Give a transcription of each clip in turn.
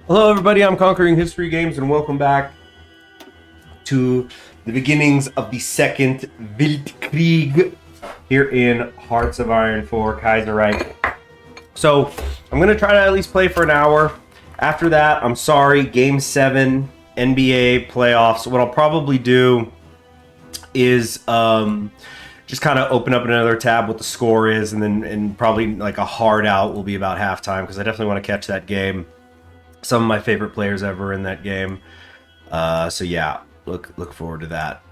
Hello everybody, I'm Conquering History Games and welcome back to the beginnings of the second Weltkrieg here in Hearts of Iron 4 Kaiserreich. So I'm going to try to at least play for an hour. After that, I'm sorry, Game 7 NBA playoffs. What I'll probably do is just kind of open up another tab what the score is, and then probably like a hard out will be about halftime because I definitely want to catch that game. Some of my favorite players ever in that game. So yeah, look forward to that.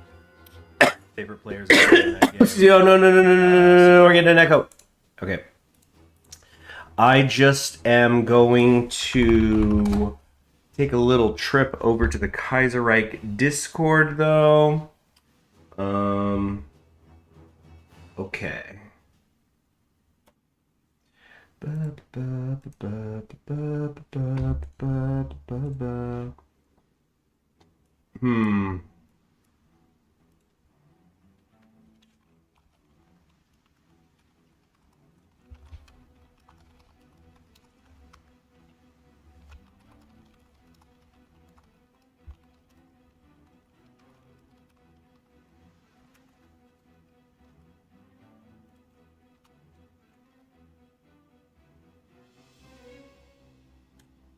Favorite players ever in that game. Oh, no, we're getting an echo. Okay. I just am going to take a little trip over to the Kaiserreich Discord though. Okay.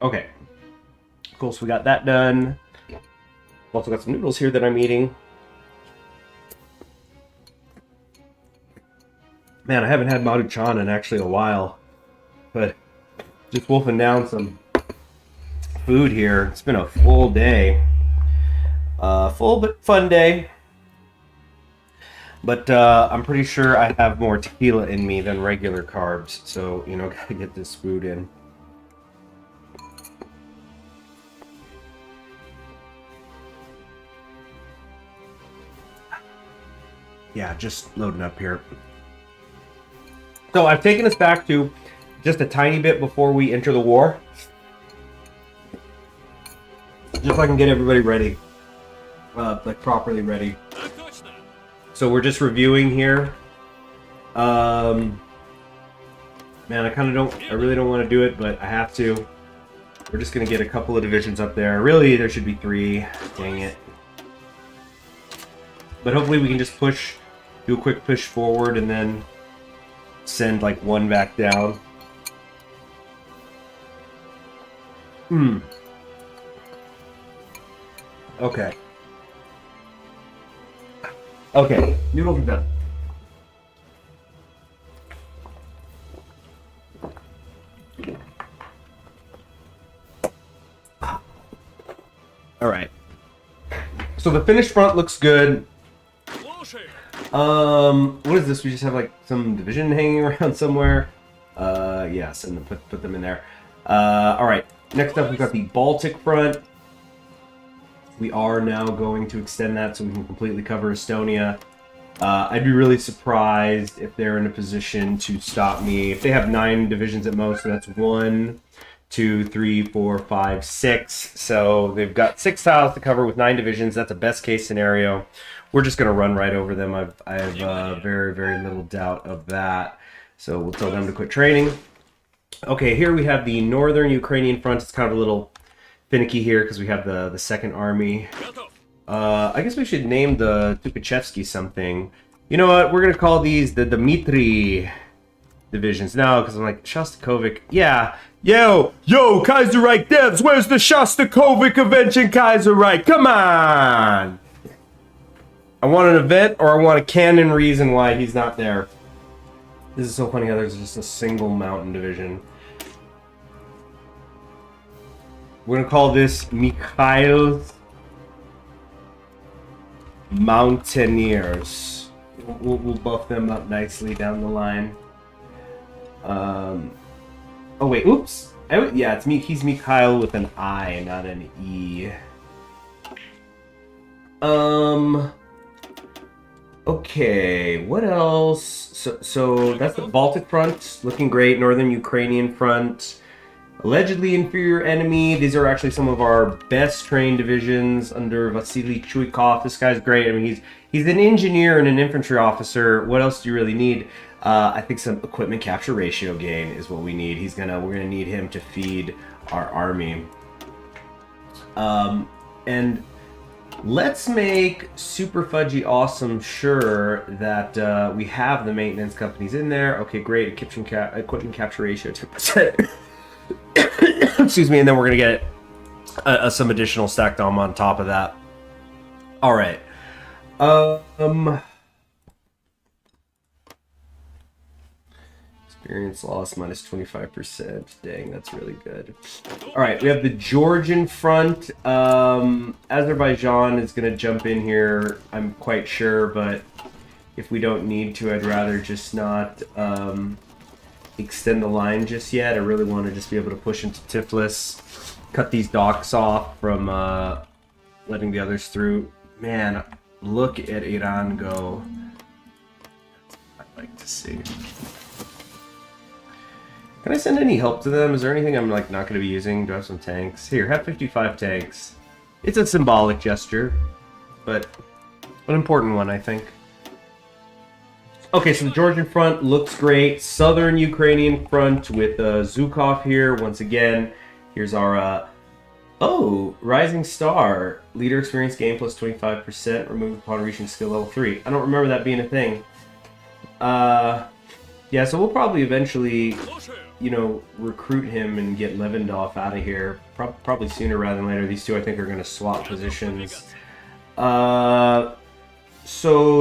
Okay. Cool, so we got that done. Also got some noodles here that I'm eating. Man, I haven't had Maruchan in actually a while. But just wolfing down some food here. It's been a full day. Full but fun day. But I'm pretty sure I have more tequila in me than regular carbs. So, you know, gotta get this food in. Yeah, just loading up here. So I've taken us back to just a tiny bit before we enter the war. Just so I can get everybody ready. Like properly ready. So we're just reviewing here. Man, I really don't want to do it, but I have to. We're just gonna get a couple of divisions up there. Really, there should be 3. Dang it. But hopefully we can just do a quick push forward and then send like 1 back down. Okay. Okay, noodles are done. All right. So the finished front looks good. What is this? We just have like some division hanging around somewhere. Yes, and put them in there. All right. Next up, we've got the Baltic front. We are now going to extend that so we can completely cover Estonia. I'd be really surprised if they're in a position to stop me. If they have 9 divisions at most, so that's 1, 2, 3, 4, 5, 6. So they've got 6 tiles to cover with 9 divisions. That's a best case scenario. We're just going to run right over them. I have very, very little doubt of that. So we'll tell them to quit training. Okay, here we have the northern Ukrainian front. It's kind of a little finicky here because we have the Second Army. I guess we should name the Tukhachevsky something. You know what? We're going to call these the Dmitry divisions. No, because I'm like, Shostakovich. Yeah. Yo, Kaiserreich devs, where's the Shostakovich event in Kaiserreich? Come on! I want an event, or I want a canon reason why he's not there. This is so funny how there's just a single mountain division. We're gonna call this Mikhail's Mountaineers. We'll buff them up nicely down the line. Oh wait, oops. Yeah, it's me. He's Mikhail with an I, not an E. Okay, what else? So that's the Baltic front, looking great. Northern Ukrainian front, allegedly inferior enemy. These are actually some of our best trained divisions under Vasily Chuikov. This guy's great. I mean, he's an engineer and an infantry officer. What else do you really need? I think some equipment capture ratio gain is what we need. We're gonna need him to feed our army. And let's make super fudgy awesome sure that we have the maintenance companies in there. Okay, great. Equipment capture ratio 2%. Excuse me, and then we're gonna get some additional stack dom on top of that. All right. Experience loss minus 25%. Dang, that's really good. All right, we have the Georgian front. Azerbaijan is going to jump in here, I'm quite sure, but if we don't need to, I'd rather just not extend the line just yet. I really want to just be able to push into Tiflis, cut these docks off from letting the others through. Man, look at Iran go. I'd like to see. Can I send any help to them? Is there anything I'm like not going to be using? Do I have some tanks? Here, have 55 tanks. It's a symbolic gesture, but an important one, I think. Okay, so the Georgian front looks great. Southern Ukrainian front with Zhukov here. Once again, here's our... oh, Rising Star. Leader experience gain plus 25%. Removed upon reaching skill level 3. I don't remember that being a thing. Yeah, so we'll probably eventually, you know, recruit him and get Levendorf out of here. Probably sooner rather than later. These two, I think, are going to swap positions. So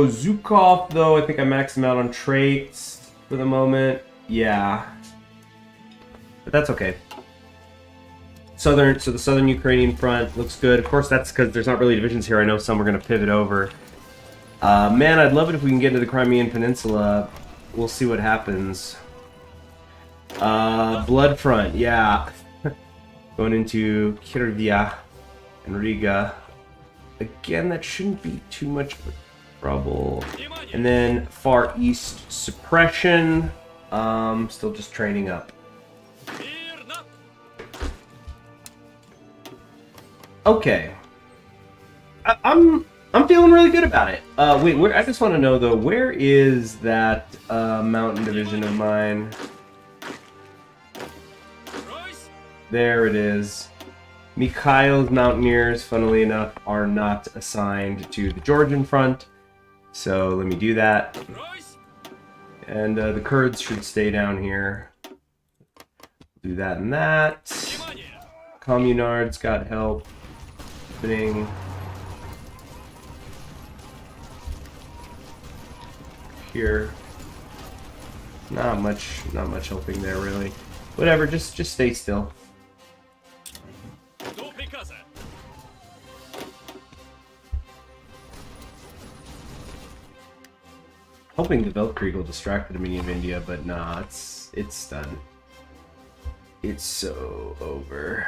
Zhukov, though, I think I maxed him out on traits for the moment. Yeah. But that's okay. So the Southern Ukrainian front looks good. Of course, that's because there's not really divisions here. I know some are going to pivot over. Man, I'd love it if we can get into the Crimean Peninsula. We'll see what happens. Blood front, yeah. Going into Kirvia and Riga. Again, that shouldn't be too much of a trouble. And then Far East suppression. Still just training up. Okay. I'm feeling really good about it. Wait, I just want to know though, where is that mountain division of mine? There it is. Mikhail's Mountaineers, funnily enough, are not assigned to the Georgian front. So let me do that. And the Kurds should stay down here. Do that and that. Communards got help. Opening. Here. Not much helping there really. Whatever, just stay still. Hoping the Weltkrieg will distract the Dominion of India, but nah, it's done. It's so over.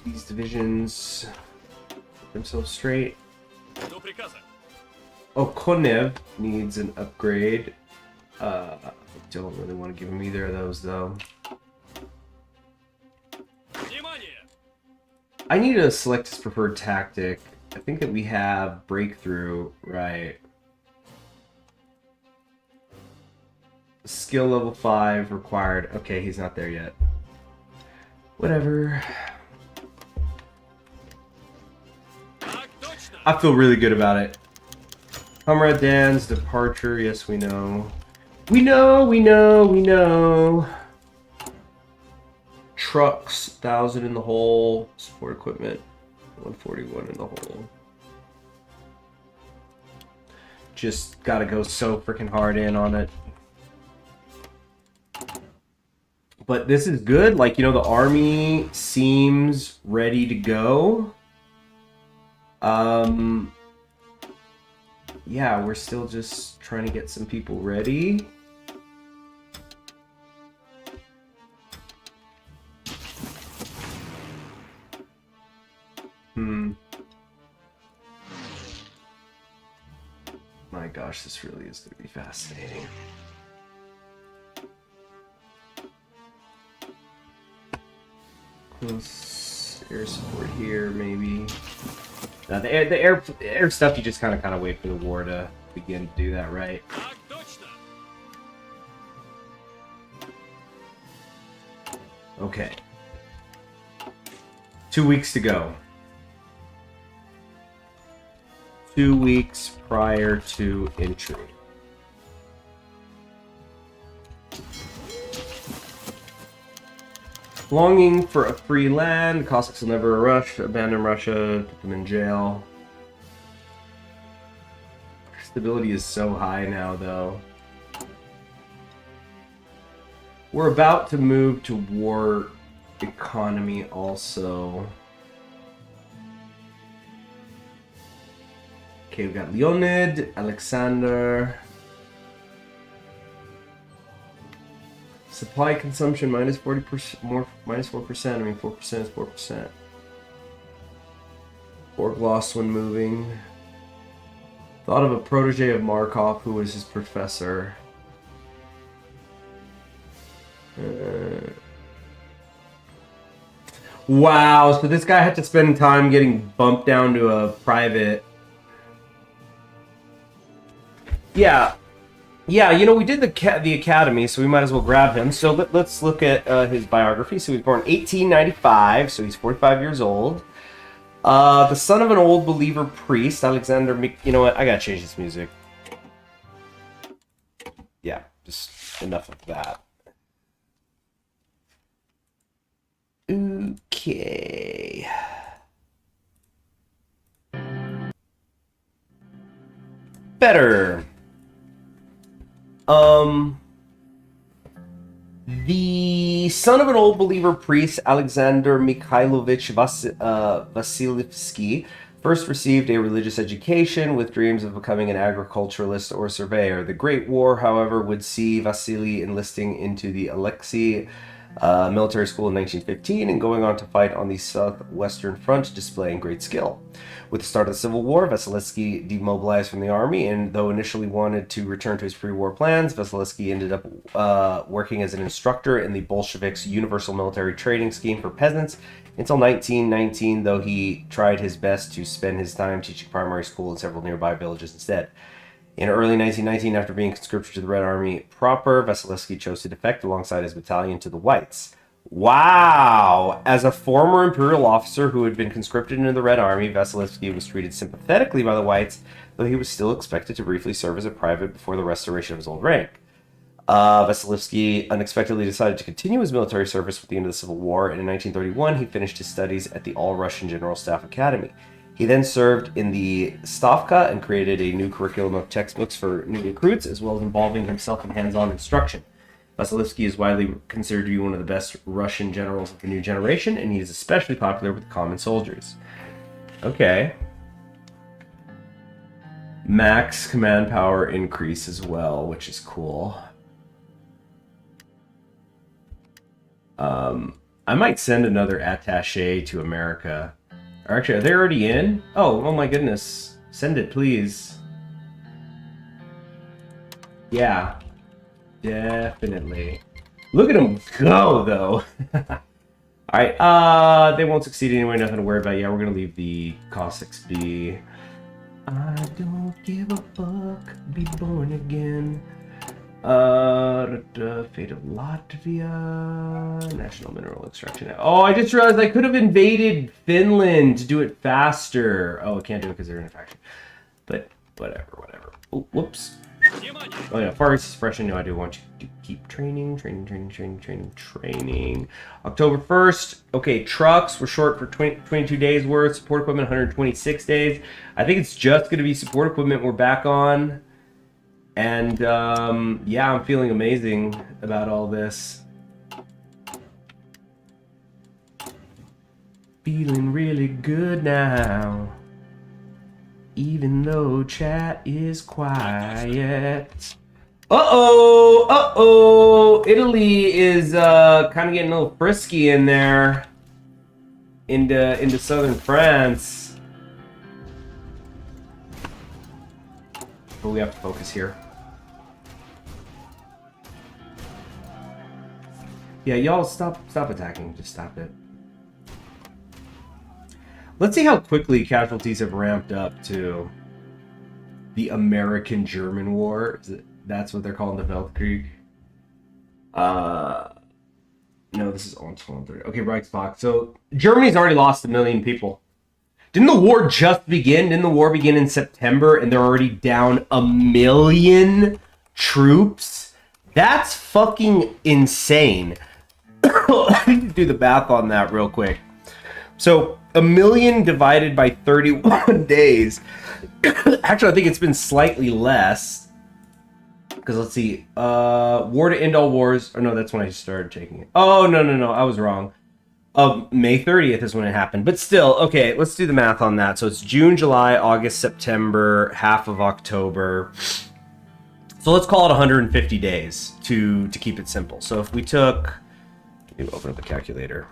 These divisions get themselves straight. Oh, Konev needs an upgrade. I don't really want to give him either of those though. I need to select his preferred tactic. I think that we have breakthrough, right? Skill level 5 required. Okay, he's not there yet. Whatever. I feel really good about it. Comrade Dan's departure. Yes, we know. We know. Trucks, 1,000 in the hole. Support equipment, 141 in the hole. Just gotta go so freaking hard in on it. But this is good. Like, you know, the army seems ready to go. Yeah, we're still just trying to get some people ready. My gosh, this really is going to be fascinating. Close air support here, maybe. Now, the air stuff, you just kind of wait for the war to begin to do that, right? Okay. 2 weeks to go. 2 weeks prior to entry. Longing for a free land. Cossacks will never rush. Abandon Russia. Put them in jail. Stability is so high now, though. We're about to move to war economy also. Okay, we've got Leonid, Alexander. Supply consumption minus 40%, more minus 4%. I mean, 4% is 4%. Org lost when moving. Thought of a protege of Markov who was his professor. Wow, so this guy had to spend time getting bumped down to a private. Yeah, you know, we did the academy, so we might as well grab him. So let's look at his biography. So he was born 1895, so he's 45 years old. The son of an old believer priest, Alexander. You know what? I gotta change this music. Yeah, just enough of that. Okay. Better. The son of an old believer priest, Alexander Mikhailovich Vasilievsky, first received a religious education with dreams of becoming an agriculturalist or surveyor. The Great War, however, would see Vasily enlisting into the Alexei military school in 1915 and going on to fight on the southwestern front, displaying great skill. With the start of the Civil War, Vasilievsky demobilized from the army, and though initially wanted to return to his pre-war plans, Vasilievsky ended up working as an instructor in the Bolsheviks' universal military training scheme for peasants until 1919, though he tried his best to spend his time teaching primary school in several nearby villages instead. In early 1919, after being conscripted to the Red Army proper, Vasilievsky chose to defect alongside his battalion to the Whites. Wow! As a former imperial officer who had been conscripted into the Red Army, Vasilievsky was treated sympathetically by the Whites, though he was still expected to briefly serve as a private before the restoration of his old rank. Vasilievsky unexpectedly decided to continue his military service with the end of the Civil War, and in 1931 he finished his studies at the All-Russian General Staff Academy. He then served in the Stavka and created a new curriculum of textbooks for new recruits, as well as involving himself in hands-on instruction. Vasilievsky is widely considered to be one of the best Russian generals of the new generation, and he is especially popular with common soldiers. Okay. Max command power increase as well, which is cool. I might send another attaché to America. Or actually, are they already in? Oh my goodness. Send it, please. Yeah. Definitely. Look at them go, though. Alright, they won't succeed anyway, nothing to worry about. Yeah, we're gonna leave the Cossacks be. I don't give a fuck, be born again. Fate of Latvia, national mineral extraction. Oh, I just realized I could have invaded Finland to do it faster. Oh, I can't do it because they're in a faction. But whatever. Oh, whoops. Oh yeah, Far East Suppression. No, I do want you to keep training. October 1st. Okay, trucks. We're short for 22 days worth. Support equipment, 126 days. I think it's just going to be support equipment we're back on. And, yeah, I'm feeling amazing about all this. Feeling really good now. Even though chat is quiet. Uh-oh! Italy is, kind of getting a little frisky in there. Into southern France. But we have to focus here. Yeah, y'all stop attacking. Just stop it. Let's see how quickly casualties have ramped up to the American-German War. That's what they're calling the Weltkrieg. No, this is on 12:30. Okay, Reichsbach. So Germany's already lost 1 million people. Didn't the war just begin? Didn't the war begin in September and they're already down 1 million troops? That's fucking insane. I need to do the math on that real quick. So 1 million divided by 31 days. Actually, I think it's been slightly less. Because let's see. War to end all wars. Oh, no, that's when I started taking it. Oh, no. I was wrong. May 30th is when it happened. But still, okay, let's do the math on that. So it's June, July, August, September, half of October. So let's call it 150 days to keep it simple. So if we took... Let me open up the calculator.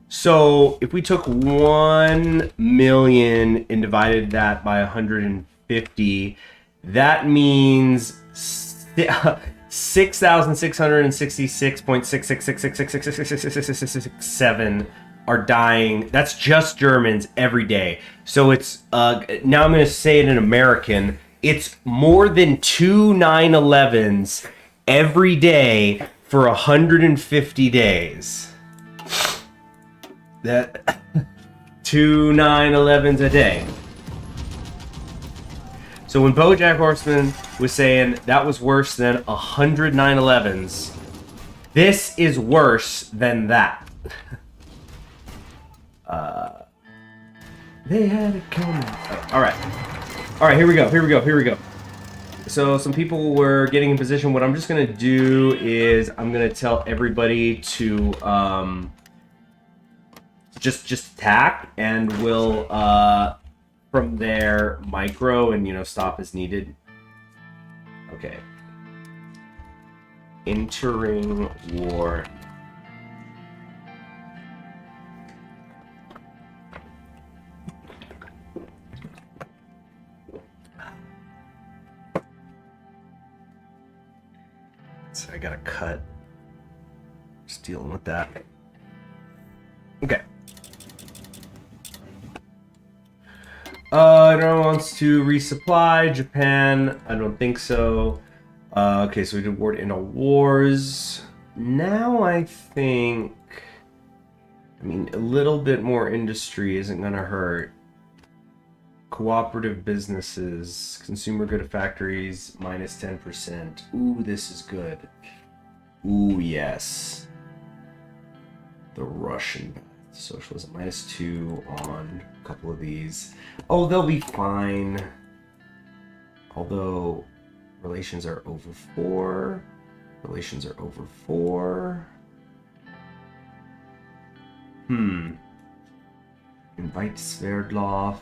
So if we took 1 million and divided that by 150, that means 6,666.666666667 are dying. That's just Germans every day. So it's now I'm going to say it in American. It's more than 2 9/11s every day for 150 days. That 2 9/11s a day. So when BoJack Horseman was saying that was worse than 100 9/11s, this is worse than that. They had it coming. All right, here we go. So some people were getting in position. What I'm just gonna do is I'm gonna tell everybody to just attack, and we'll from there micro and stop as needed. Okay. Entering war. So I gotta cut. Just dealing with that. Okay. Everyone wants to resupply. Japan, I don't think so. Okay, so we did war to end all wars. Now I think... I mean, a little bit more industry isn't gonna hurt. Cooperative businesses, consumer good factories, minus 10%. Ooh, this is good. Ooh, yes. The Russian socialism, minus 2 on a couple of these. Oh, they'll be fine. Although, relations are over 4. Relations are over 4. Invite Sverdlov.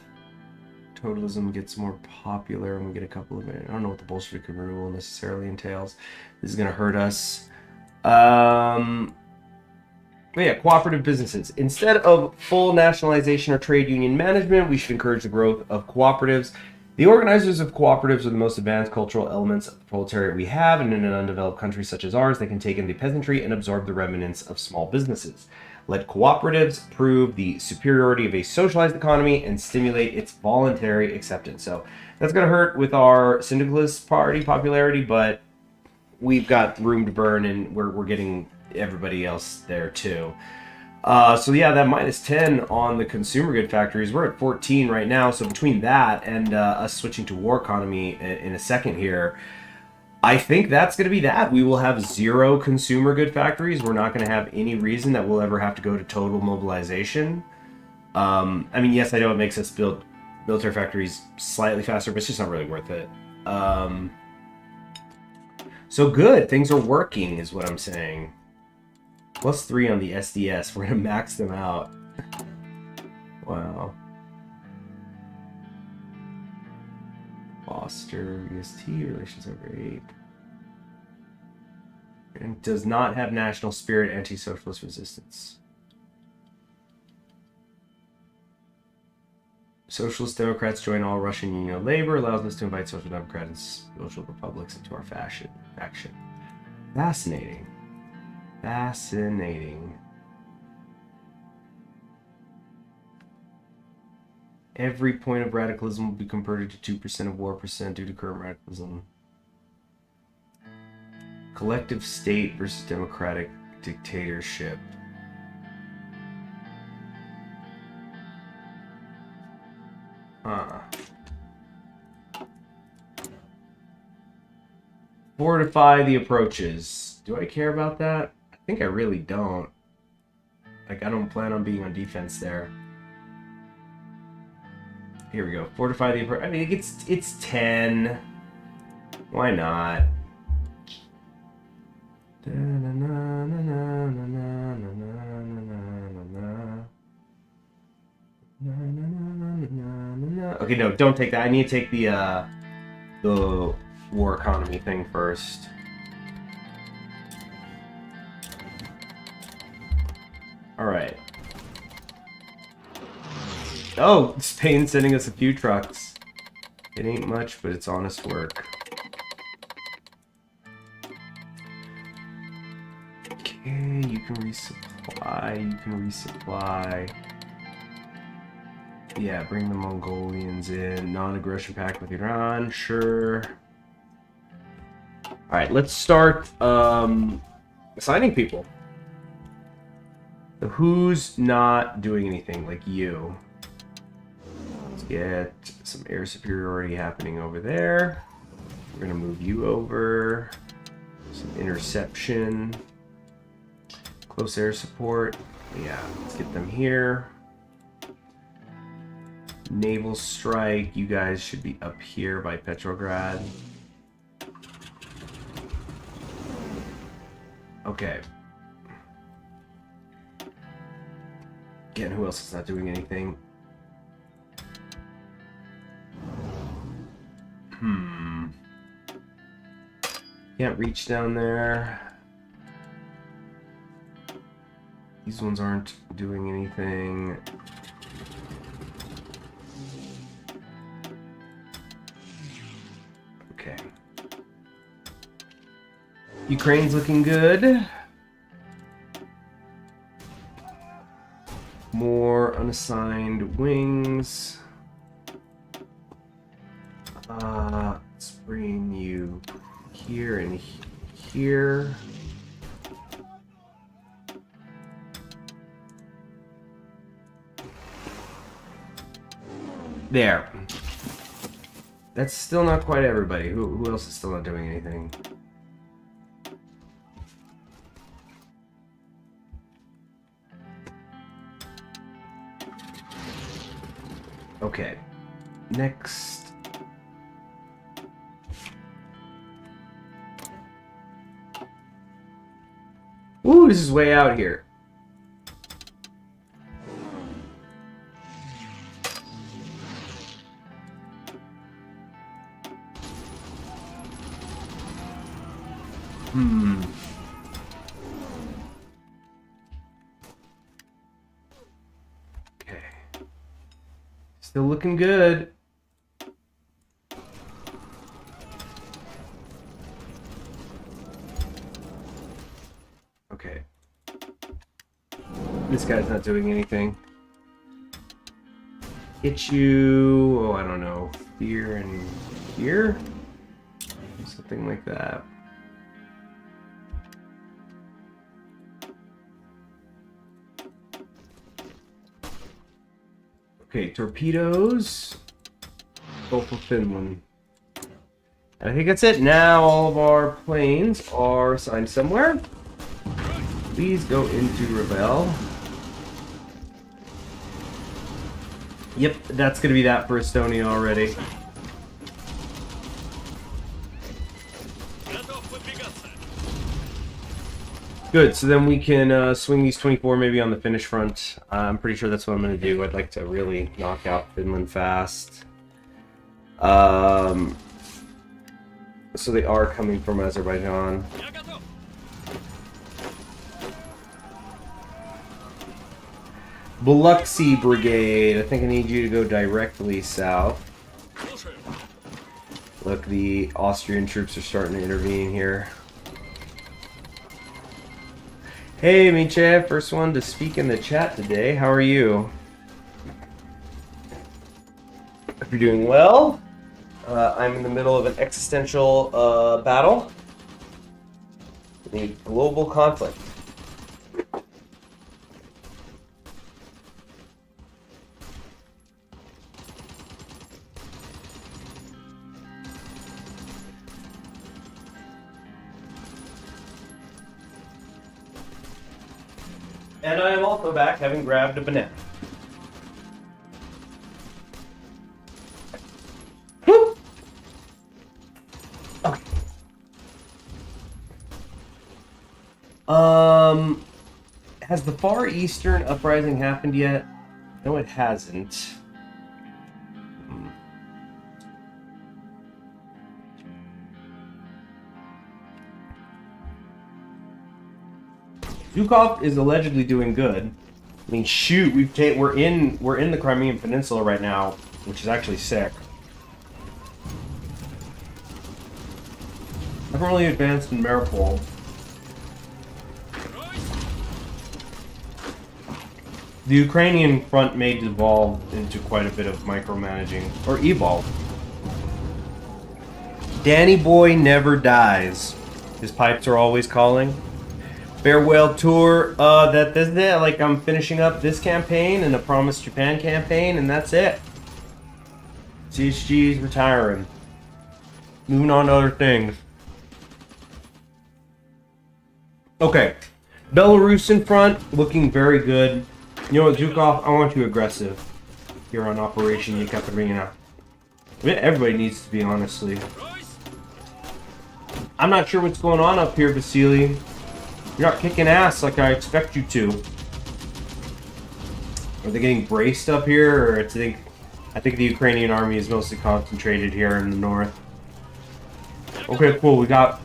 Totalism gets more popular and we get a couple of minutes. I don't know what the Bolshevik rule necessarily entails. This is going to hurt us. But yeah, cooperative businesses. Instead of full nationalization or trade union management, we should encourage the growth of cooperatives. The organizers of cooperatives are the most advanced cultural elements of the proletariat we have, and in an undeveloped country such as ours, they can take in the peasantry and absorb the remnants of small businesses. Let cooperatives prove the superiority of a socialized economy and stimulate its voluntary acceptance. So that's going to hurt with our syndicalist party popularity, but we've got room to burn, and we're getting everybody else there too. So yeah, that minus 10 on the consumer good factories. We're at 14 right now. So between that and us switching to war economy in a second here, I think that's going to be that. We will have 0 consumer good factories. We're not going to have any reason that we'll ever have to go to total mobilization. I mean, yes, I know it makes us build military factories slightly faster, but it's just not really worth it. So good. Things are working is what I'm saying. Plus 3 on the SDS. We're going to max them out. Wow. Foster, UST, relations over 8. And does not have national spirit, anti-socialist resistance. Socialist Democrats join all Russian Union of Labor, allows us to invite Social Democrats and Social Republics into our faction. Fascinating. Fascinating. Every point of radicalism will be converted to 2% of war percent due to current radicalism. Collective state versus democratic dictatorship. Huh. Fortify the approaches. Do I care about that? I think I really don't. Like, I don't plan on being on defense there. Here we go. Fortify the approach. I mean, it's 10. Why not? Okay, no, don't take that. I need to take the war economy thing first. Alright. Oh, Spain's sending us a few trucks. It ain't much, but it's honest work. Okay, you can resupply. Yeah, bring the Mongolians in. Non-aggression pact with Iran, sure. Alright, let's start assigning people. So who's not doing anything, like you? Let's get some air superiority happening over there. We're gonna move you over. Some interception. Close air support. Yeah, let's get them here. Naval strike. You guys should be up here by Petrograd. Okay. Again, who else is not doing anything? Can't reach down there. These ones aren't doing anything. Okay. Ukraine's looking good. More unassigned wings. Let's bring you here and here. There. That's still not quite everybody. Who else is still not doing anything? Okay. Next. Ooh, this is way out here. Okay. Still looking good. Okay. This guy's not doing anything. Hit you, oh, I don't know, here and here? Something like that. Okay, torpedoes. Both of Finland. And I think that's it. Now all of our planes are assigned somewhere. Please go into Rebel. Yep, that's going to be that for Estonia already. Good, so then we can swing these 24 maybe on the Finnish front. I'm pretty sure that's what I'm going to do. I'd like to really knock out Finland fast. So they are coming from Azerbaijan. Biloxi Brigade, I think I need you to go directly south. Look, the Austrian troops are starting to intervene here. Hey, Miche, first one to speak in the chat today. How are you? Hope you're doing well. I'm in the middle of an existential battle. A global conflict. And I am also back, having grabbed a banana. Woo! Okay. Has the Far Eastern Uprising happened yet? No, it hasn't. Zhukov is allegedly doing good. I mean, shoot, we're in the Crimean Peninsula right now, which is actually sick. I haven't really advanced in Maripol. The Ukrainian front may devolve into quite a bit of micromanaging, or evolve. Danny Boy never dies. His pipes are always calling. Farewell tour. That's it. Like, I'm finishing up this campaign and the Promise Japan campaign, and that's it. CHG is retiring. Moving on to other things. Okay. Belarusian front, looking very good. You know what, Zhukov? I want you aggressive here on Operation Yekaterina. Everybody needs to be, honestly. I'm not sure what's going on up here, Vasily. You're not kicking ass like I expect you to. Are they getting braced up here, or I think the Ukrainian army is mostly concentrated here in the north. Okay, cool. We got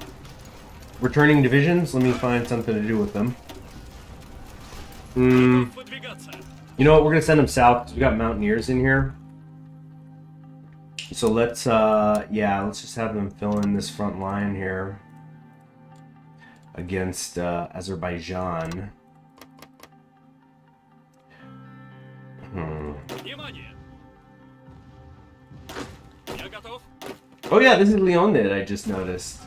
returning divisions. Let me find something to do with them. You know what? We're gonna send them south because we got mountaineers in here. So let's just have them fill in this front line here against Azerbaijan. Oh yeah, this is Leonid, I just noticed.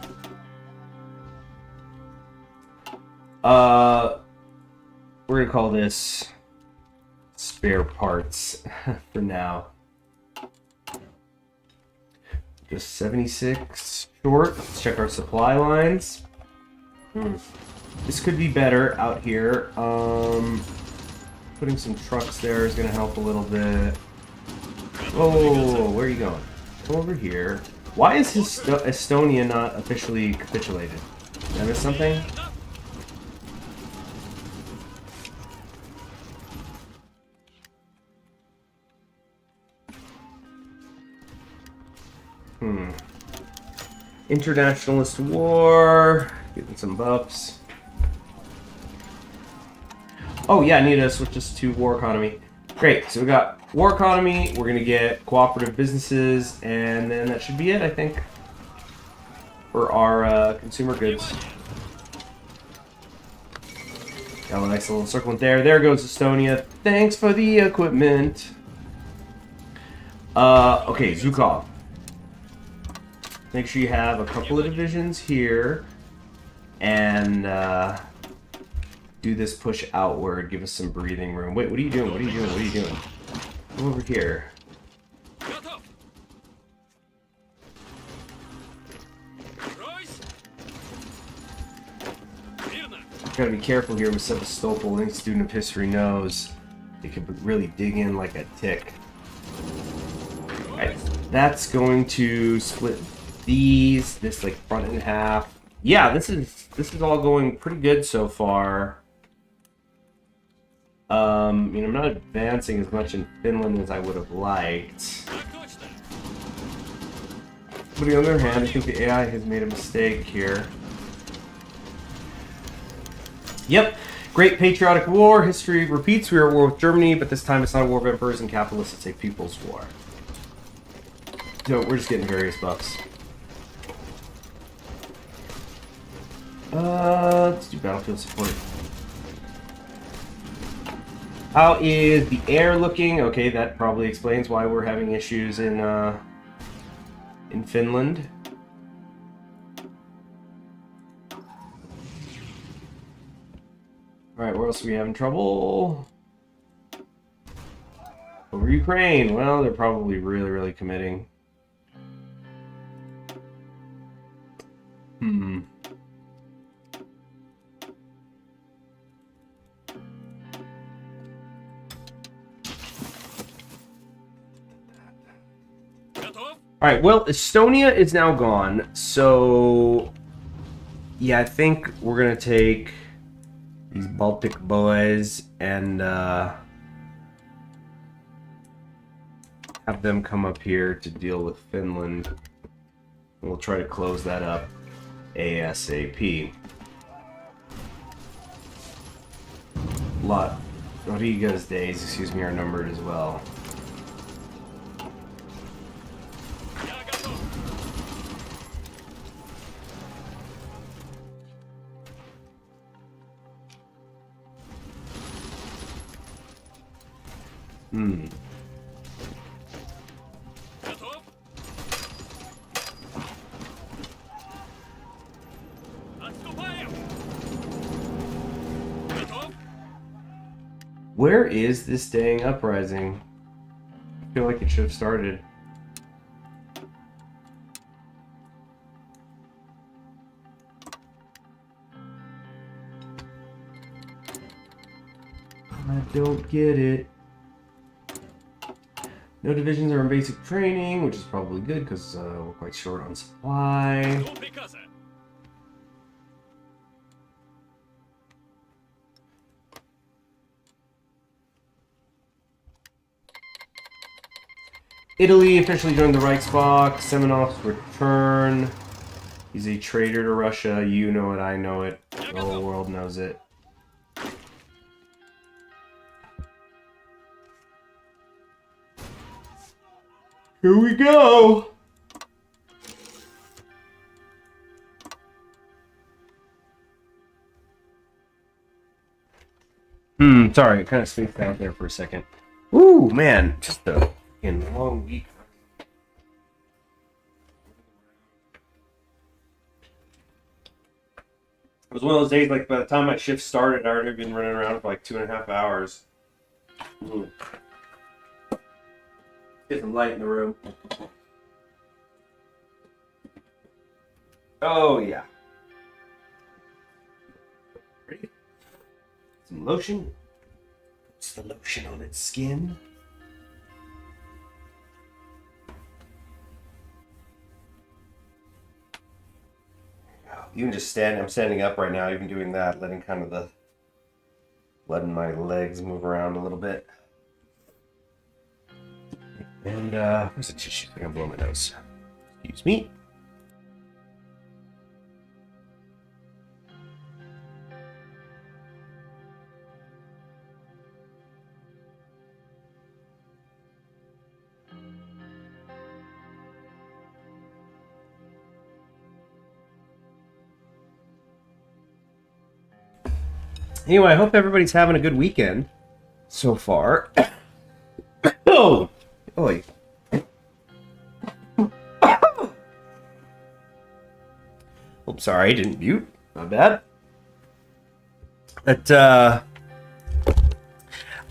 We're gonna call this spare parts for now. Just 76 short. Let's check our supply lines. This could be better out here. Putting some trucks there is gonna help a little bit. Whoa, where are you going? Come over here. Why is Estonia not officially capitulated? Did I miss something? Internationalist war. Getting some buffs. Oh yeah, I need to switch this to war economy. Great, so we got war economy, we're gonna get cooperative businesses, and then that should be it, I think, for our consumer goods. Got a nice little circle there. There goes Estonia. Thanks for the equipment. Okay, Zhukov. Make sure you have a couple of divisions here, and do this push outward. Give us some breathing room. Wait, what are you doing? What are you doing? What are you doing? Come over here. Gotta be careful here with Sevastopol. Any student of history knows they could really dig in like a tick. Alright, that's going to split this like front in half. Yeah, this is all going pretty good so far. I'm not advancing as much in Finland as I would have liked. But on the other hand, I think the AI has made a mistake here. Yep, Great Patriotic War. History repeats. We are at war with Germany, but this time it's not a war of emperors and capitalists, it's a people's war. So we're just getting various buffs. Let's do battlefield support. How is the air looking? Okay, that probably explains why we're having issues in Finland. Alright, where else are we having trouble? Over Ukraine. Well, they're probably really committing. Alright, well, Estonia is now gone, so... Yeah, I think we're gonna take these Baltic boys and have them come up here to deal with Finland. We'll try to close that up ASAP. Rodriguez days, excuse me, are numbered as well. Where is this dang uprising? I feel like it should have started. I don't get it. No divisions are in basic training, which is probably good because we're quite short on supply. Italy officially joined the Reichsbach. Semenov's return. He's a traitor to Russia. You know it, I know it. The whole world knows it. Here we go! Sorry, I kind of spaced out there for a second. Ooh, man, just a long week. It was one of those days, like, by the time my shift started, I'd already been running around for like 2.5 hours. Get some light in the room. Oh, yeah. Ready? Some lotion. Puts the lotion on its skin. Even just I'm standing up right now, even doing that, letting my legs move around a little bit. And, where's the tissue? I'm gonna blow my nose. Excuse me. Anyway, I hope everybody's having a good weekend so far. Oh! Oi. Oops, sorry, didn't mute. My bad. But,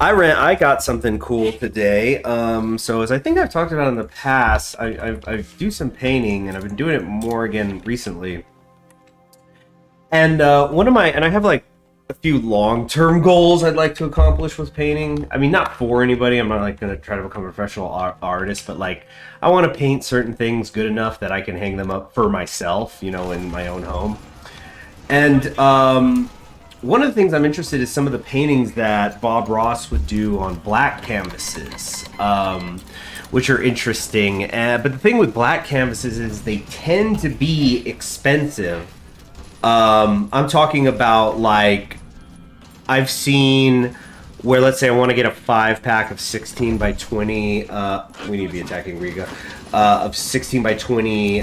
I got something cool today. So as I think I've talked about in the past, I do some painting, and I've been doing it more again recently. And I have like a few long-term goals I'd like to accomplish with painting. I mean, not for anybody. I'm not like going to try to become a professional artist, but like I want to paint certain things good enough that I can hang them up for myself, you know, in my own home. And one of the things I'm interested in is some of the paintings that Bob Ross would do on black canvases, which are interesting. But the thing with black canvases is they tend to be expensive. I'm talking about, like, I've seen where, let's say I want to get a 5-pack of 16 by 20, we need to be attacking Riga, of 16 by 20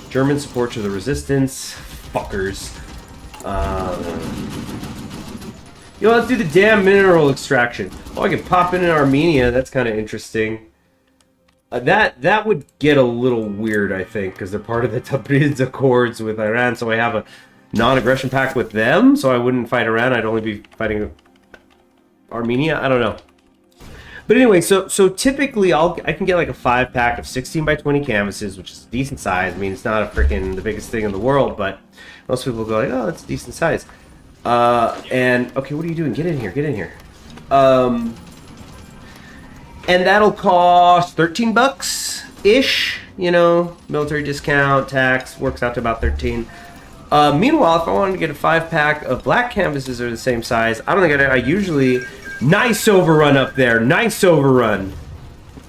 German support to the resistance. Fuckers. Yo, let's do the damn mineral extraction. Oh, I can pop in Armenia. That's kind of interesting. That would get a little weird, I think, because they're part of the Tabriz Accords with Iran, so I have a non-aggression pact with them, so I wouldn't fight Iran. I'd only be fighting Armenia. I don't know. But anyway, so typically I can get like a 5-pack of 16 by 20 canvases, which is a decent size. I mean, it's not the biggest thing in the world, but most people go like, oh, that's a decent size. And okay, what are you doing? Get in here. Get in here. And that'll cost $13 ish. you know, military discount, tax, works out to about 13. Meanwhile, if I wanted to get a 5-pack of black canvases are the same size, I don't think I usually... Nice overrun up there. Nice overrun.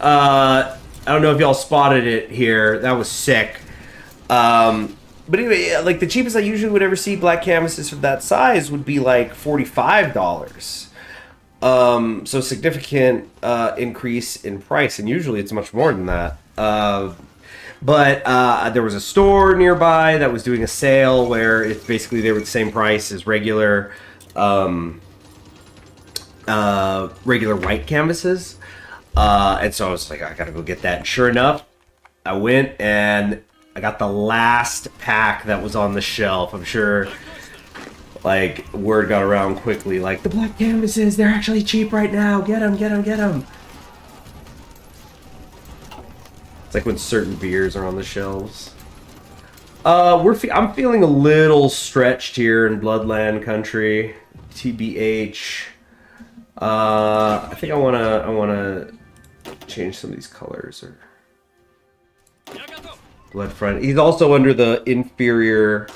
I don't know if y'all spotted it here. That was sick. But anyway, like the cheapest I usually would ever see black canvases of that size would be like $45. So significant increase in price, and usually it's much more than that. But there was a store nearby that was doing a sale where it's basically they were the same price as regular regular white canvases. And so I was like, I gotta go get that. And sure enough, I went and I got the last pack that was on the shelf. I'm sure, like, word got around quickly. Like, the black canvases, they're actually cheap right now. Get them, get them, get them. It's like when certain beers are on the shelves. I'm feeling a little stretched here in Bloodland country. TBH. I think I wanna change some of these colors or Bloodfront. He's also under the inferior,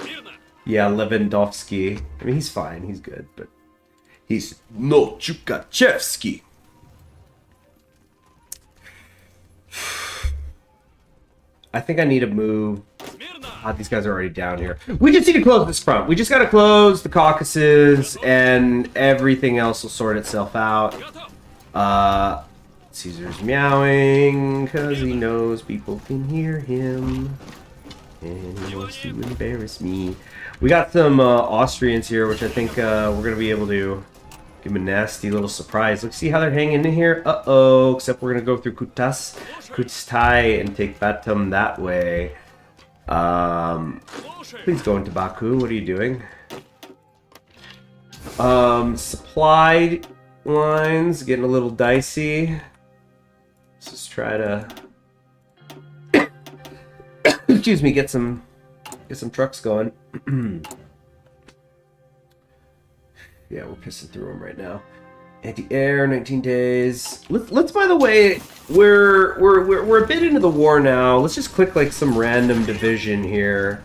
yeah, Lewandowski. I mean, he's fine, he's good, but he's no Chukachevsky. I think I need to move. These guys are already down here. We just need to close this front. We just gotta close the Caucasus, and everything else will sort itself out. Caesar's meowing because he knows people can hear him, and he wants to embarrass me. We got some Austrians here, which I think we're gonna be able to give them a nasty little surprise. Let's see how they're hanging in here. Uh-oh, except we're gonna go through Kutstai and take Batum that way. Please go into Baku. What are you doing? Supply lines getting a little dicey. Let's just try to excuse me, get some trucks going. Yeah, we're pissing through them right now. Anti-air, 19 days. Let's by the way, we're a bit into the war now. Let's just click like some random division here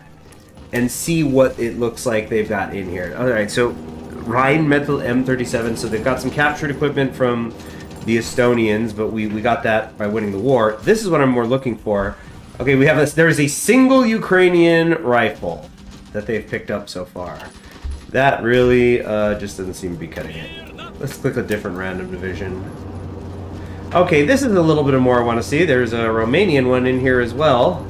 and see what it looks like they've got in here. All right, so Rheinmetall M37. So they've got some captured equipment from the Estonians, but we got that by winning the war. This is what I'm more looking for. Okay, we have there's a single Ukrainian rifle that they've picked up so far. That really just doesn't seem to be cutting it. Let's click a different random division. Okay, this is a little bit more I want to see. There's a Romanian one in here as well.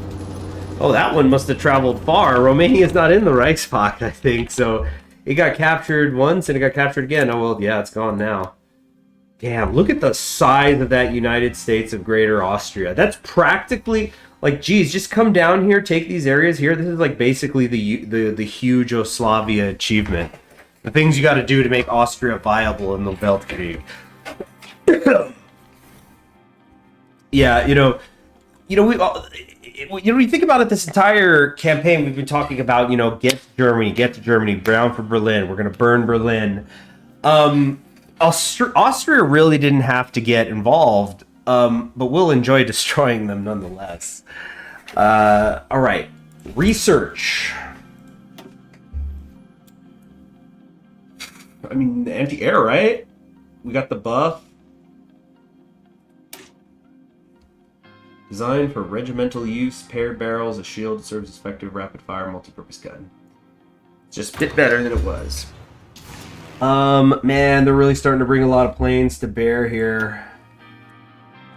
Oh, that one must have traveled far. Romania's not in the Reichspakt, I think. So it got captured once and it got captured again. Oh, well, yeah, it's gone now. Damn, look at the size of that United States of Greater Austria. That's practically... Like, geez, just come down here, take these areas here. This is like basically the huge Yugoslavia achievement. The things you got to do to make Austria viable in the Weltkrieg. Yeah, when you think about it, this entire campaign we've been talking about, get to Germany, down for Berlin. We're gonna burn Berlin. Austria really didn't have to get involved. But we'll enjoy destroying them nonetheless. All right, research. I mean, anti-air, right? We got the buff. Designed for regimental use, paired barrels, a shield serves as effective rapid-fire multi-purpose gun. Just a bit better than it was. Man, they're really starting to bring a lot of planes to bear here.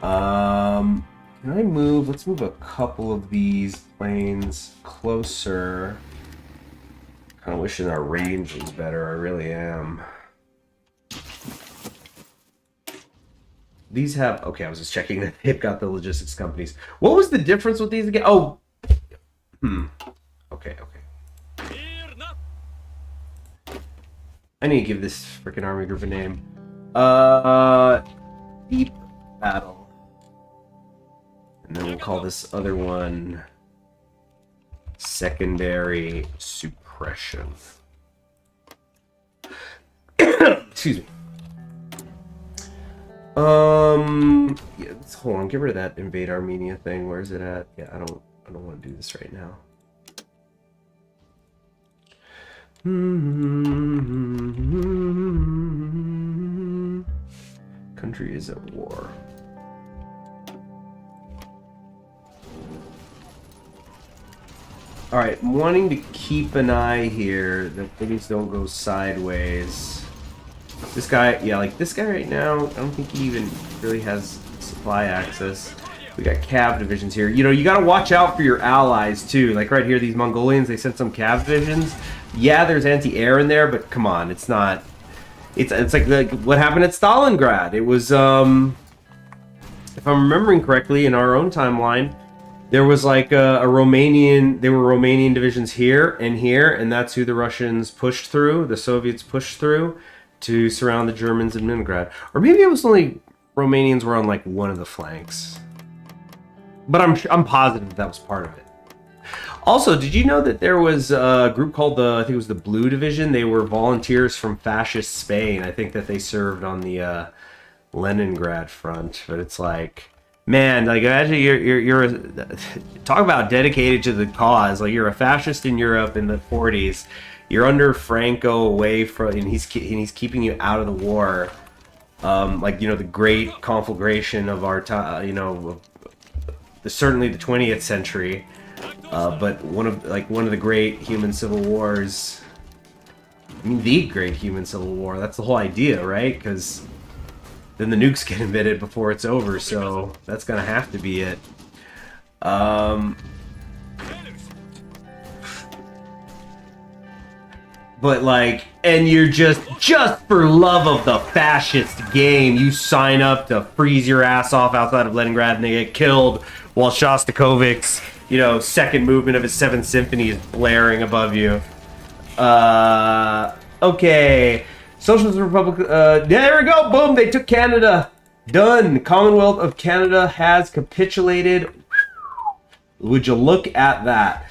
Can I move? Let's move a couple of these planes closer. Kind of wishing our range was better. I really am. These have... Okay, I was just checking that they've got the logistics companies. What was the difference with these again? Oh! Okay. I need to give this freaking army group a name. Deep Battle. And then we'll call this other one Secondary Suppression. Excuse me. Yeah, hold on, get rid of that invade Armenia thing. Where's it at? Yeah, I don't want to do this right now. Country is at war. Alright, I'm wanting to keep an eye here that things don't go sideways. This guy, yeah, like this guy right now, I don't think he even really has supply access. We got Cav divisions here. You know, you gotta watch out for your allies too. Like right here, these Mongolians, they sent some Cav divisions. Yeah, there's anti-air in there, but come on, it's not... It's like what happened at Stalingrad. It was, if I'm remembering correctly, in our own timeline, there was like a Romanian... There were Romanian divisions here, and that's who the Russians pushed through, the Soviets pushed through, to surround the Germans in Leningrad. Or maybe it was only Romanians were on like one of the flanks. But I'm positive that was part of it. Also, did you know that there was a group called I think it was the Blue Division? They were volunteers from fascist Spain. I think that they served on the Leningrad front. But it's like, man, like imagine you're talk about dedicated to the cause. Like you're a fascist in Europe in the 40s. You're under Franco, away from, and he's keeping you out of the war. Like, you know, the great conflagration of our time, you know, certainly the 20th century. But one of the great human civil wars. I mean, the great human civil war. That's the whole idea, right? Because then the nukes get invented before it's over, so that's gonna have to be it. But like, and you're just for love of the fascist game, you sign up to freeze your ass off outside of Leningrad and they get killed while Shostakovich's, you know, second movement of his 7th Symphony is blaring above you. Okay. Socialist Republic, there we go, boom, they took Canada. Done. Commonwealth of Canada has capitulated. Would you look at that?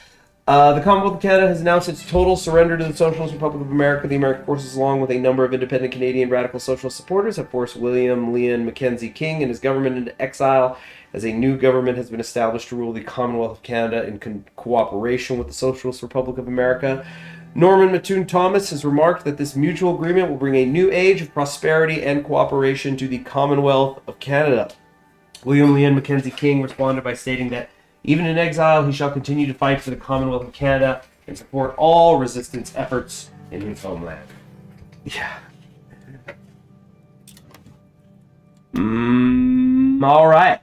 The Commonwealth of Canada has announced its total surrender to the Socialist Republic of America. The American forces, along with a number of independent Canadian radical socialist supporters, have forced William Lyon Mackenzie King and his government into exile, as a new government has been established to rule the Commonwealth of Canada in cooperation with the Socialist Republic of America. Norman Mattoon Thomas has remarked that this mutual agreement will bring a new age of prosperity and cooperation to the Commonwealth of Canada. William Lyon Mackenzie King responded by stating that even in exile, he shall continue to fight for the Commonwealth of Canada and support all resistance efforts in his homeland. Yeah. All right.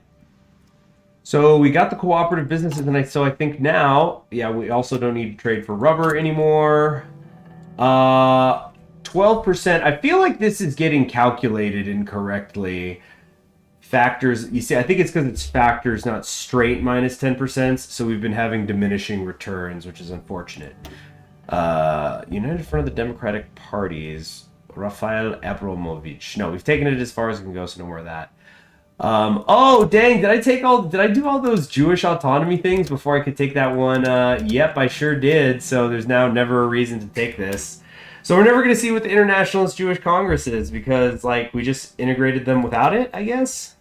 So we got the cooperative businesses, and so I think now, yeah, we also don't need to trade for rubber anymore. 12%. I feel like this is getting calculated incorrectly. Factors, you see, I think it's because it's factors, not straight minus 10%, so we've been having diminishing returns, which is unfortunate. United Front of the Democratic Parties, Rafael Abramovich. No, we've taken it as far as we can go, so no more of that. Oh, dang, did I do all those Jewish autonomy things before I could take that one? Yep, I sure did, so there's now never a reason to take this. So we're never going to see what the Internationalist Jewish Congress is, because, like, we just integrated them without it, I guess?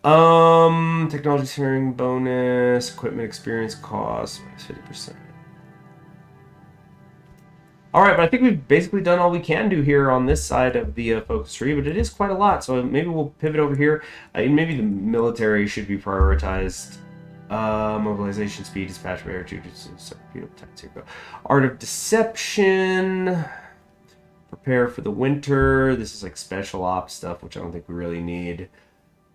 Technology sharing bonus, equipment experience cost, minus 50%. Alright, but I think we've basically done all we can do here on this side of the focus tree, but it is quite a lot, so maybe we'll pivot over here. Maybe the military should be prioritized. Mobilization speed, dispatch bearer, art of deception, prepare for the winter. This is like special ops stuff, which I don't think we really need.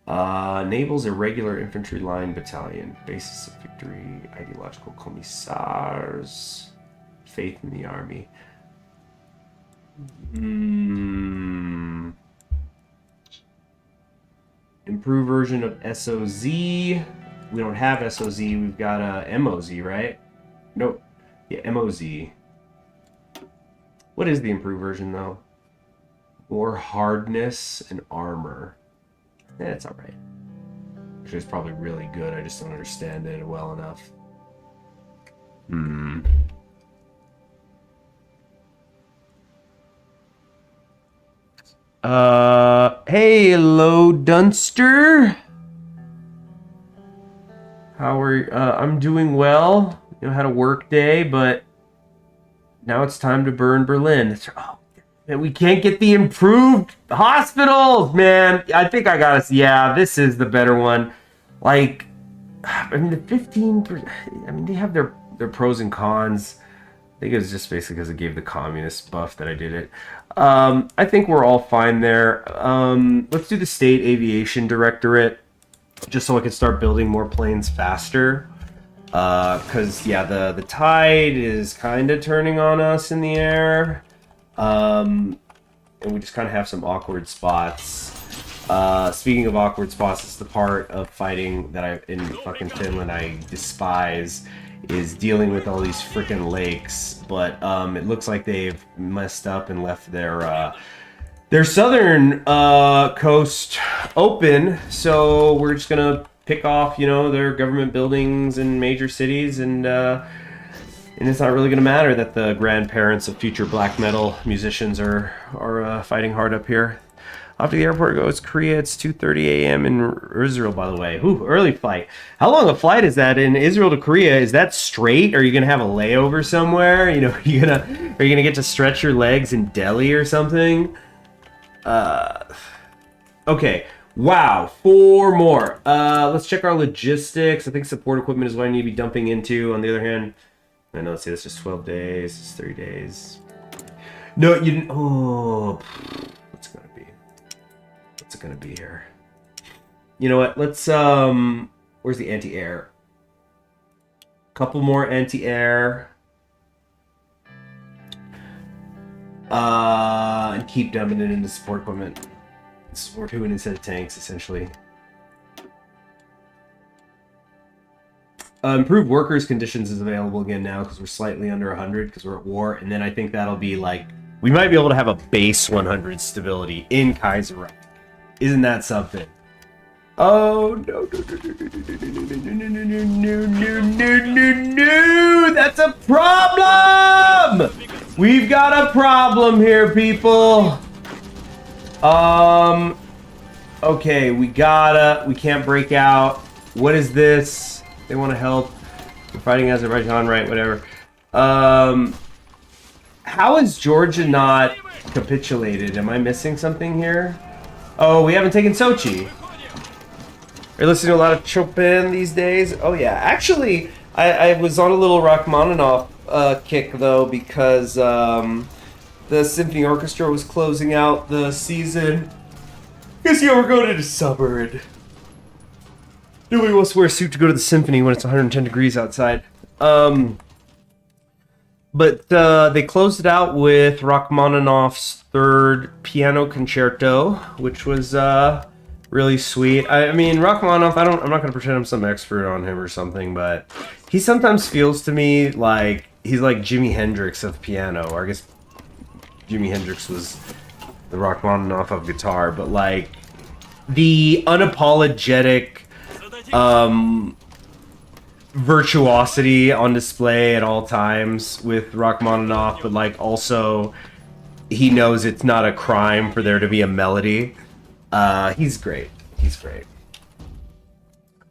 Naval's irregular infantry line battalion, basis of victory, ideological commissars, faith in the army. Improved version of SOZ. We don't have SOZ, we've got MOZ, right? Nope. Yeah, MOZ. What is the improved version, though? More hardness and armor. It's alright. Actually, it's probably really good, I just don't understand it well enough. Hey, hello, Dunster. How are I'm doing well. You know, had a work day, but now it's time to burn Berlin. Oh, man, we can't get the improved hospitals, man. I think I got us. Yeah, this is the better one. Like, I mean, the 15%. I mean, they have their pros and cons. I think it was just basically because it gave the communist buff that I did it. I think we're all fine there. Let's do the State Aviation Directorate, just so I can start building more planes faster. Because, yeah, the tide is kind of turning on us in the air. And we just kind of have some awkward spots. Speaking of awkward spots, it's the part of fighting that in fucking Finland I despise, is dealing with all these freaking lakes. But it looks like they've messed up and left their southern coast open, so we're just gonna pick off, you know, their government buildings in major cities, and it's not really gonna matter that the grandparents of future black metal musicians are fighting hard up here. Off to the airport goes Korea. It's 2:30 a.m. in Israel, by the way. Ooh, early flight. How long a flight is that in Israel to Korea? Is that straight? Are you gonna have a layover somewhere? You know, are you gonna get to stretch your legs in Delhi or something? Okay. Wow, 4 more. Let's check our logistics. I think support equipment is what I need to be dumping into. On the other hand, I know, let's see, that's just 12 days. It's 3 days. No, you didn't. Oh, what's it gonna be? What's it gonna be here? You know what? Let's, where's the anti-air? Couple more anti-air. And keep dumping it into support equipment. Support equipment instead of tanks, essentially. Improved workers' conditions is available again now because we're slightly under 100 because we're at war, and then I think that'll be like, we might be able to have a base 100 stability in Kaiserreich. Isn't that something? Oh no, no, that's a problem! We've got a problem here, people. Okay, we can't break out. What is this? They want to help. We're fighting Azerbaijan, right? Whatever. How is Georgia not capitulated? Am I missing something here? Oh, we haven't taken Sochi. Are you listening to a lot of Chopin these days? Oh yeah, actually, I was on a little Rachmaninoff kick though, because the symphony orchestra was closing out the season. Because, you know, we're going into summer and nobody wants to wear a suit to go to the symphony when it's 110 degrees outside. But they closed it out with Rachmaninoff's third piano concerto, which was really sweet. I mean, Rachmaninoff, I'm not going to pretend I'm some expert on him or something, but he sometimes feels to me like he's like Jimi Hendrix of piano, or I guess Jimi Hendrix was the Rachmaninoff of guitar, but like the unapologetic virtuosity on display at all times with Rachmaninoff, but like also he knows it's not a crime for there to be a melody. He's great. He's great.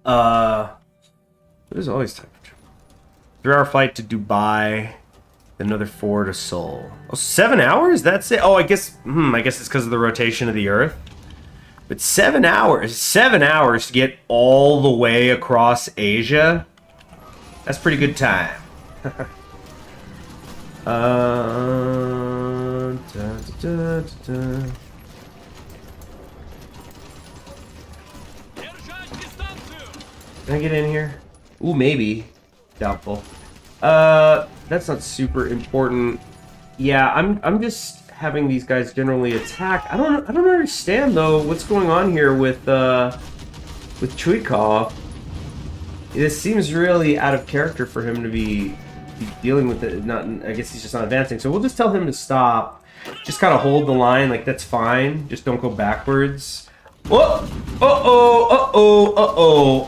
There's always time for 3-hour flight to Dubai. Another 4 to Seoul. Oh, 7 hours? That's it? Oh, I guess it's because of the rotation of the Earth. But 7 hours? 7 hours to get all the way across Asia? That's pretty good time. Can I get in here? Ooh, maybe. Doubtful. That's not super important. Yeah, I'm just having these guys generally attack. I don't understand though what's going on here with Chuikov. This seems really out of character for him to be dealing with it. I guess he's just not advancing. So we'll just tell him to stop. Just kind of hold the line, like that's fine. Just don't go backwards. Oh,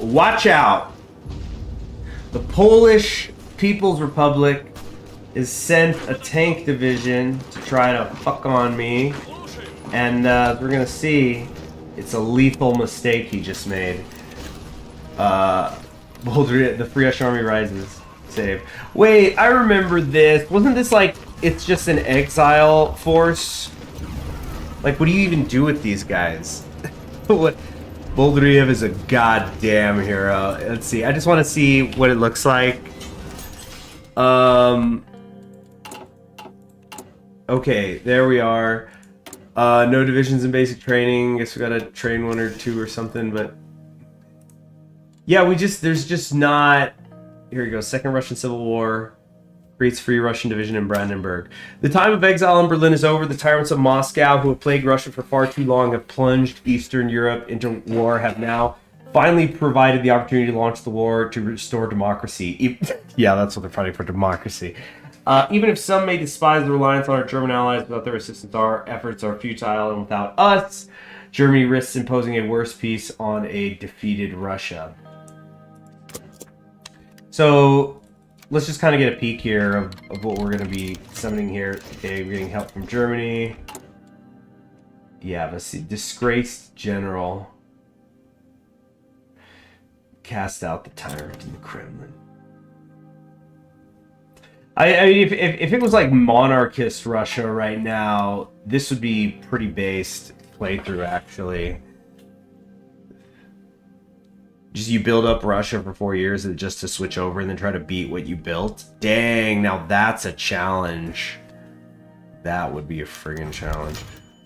watch out. The Polish People's Republic is sent a tank division to try to fuck on me, and we're gonna see It's a lethal mistake he just made. Boulder, the Free Russian Army rises. Save. Wait, I remember this. Wasn't this like, it's just an exile force? Like, what do you even do with these guys? What? Boldriev is a goddamn hero. Let's see. I just want to see what it looks like. Okay, there we are. No divisions in basic training. Guess we gotta train 1 or 2 or something, but... Yeah, there's just not... Here we go. Second Russian Civil War creates Free Russian Division in Brandenburg. The time of exile in Berlin is over. The tyrants of Moscow, who have plagued Russia for far too long, have plunged Eastern Europe into war, have now finally provided the opportunity to launch the war to restore democracy. Yeah, that's what they're fighting for, democracy. Even if some may despise the reliance on our German allies, without their assistance, our efforts are futile, and without us, Germany risks imposing a worse peace on a defeated Russia. So, let's just kind of get a peek here of what we're going to be summoning here. Okay, we're getting help from Germany. Yeah, let's see. Disgraced general. Cast out the tyrant in the Kremlin. I mean, if it was like monarchist Russia right now, this would be pretty based playthrough, actually. Just you build up Russia for 4 years and just to switch over and then try to beat what you built. Dang, now that's a challenge. That would be a friggin' challenge.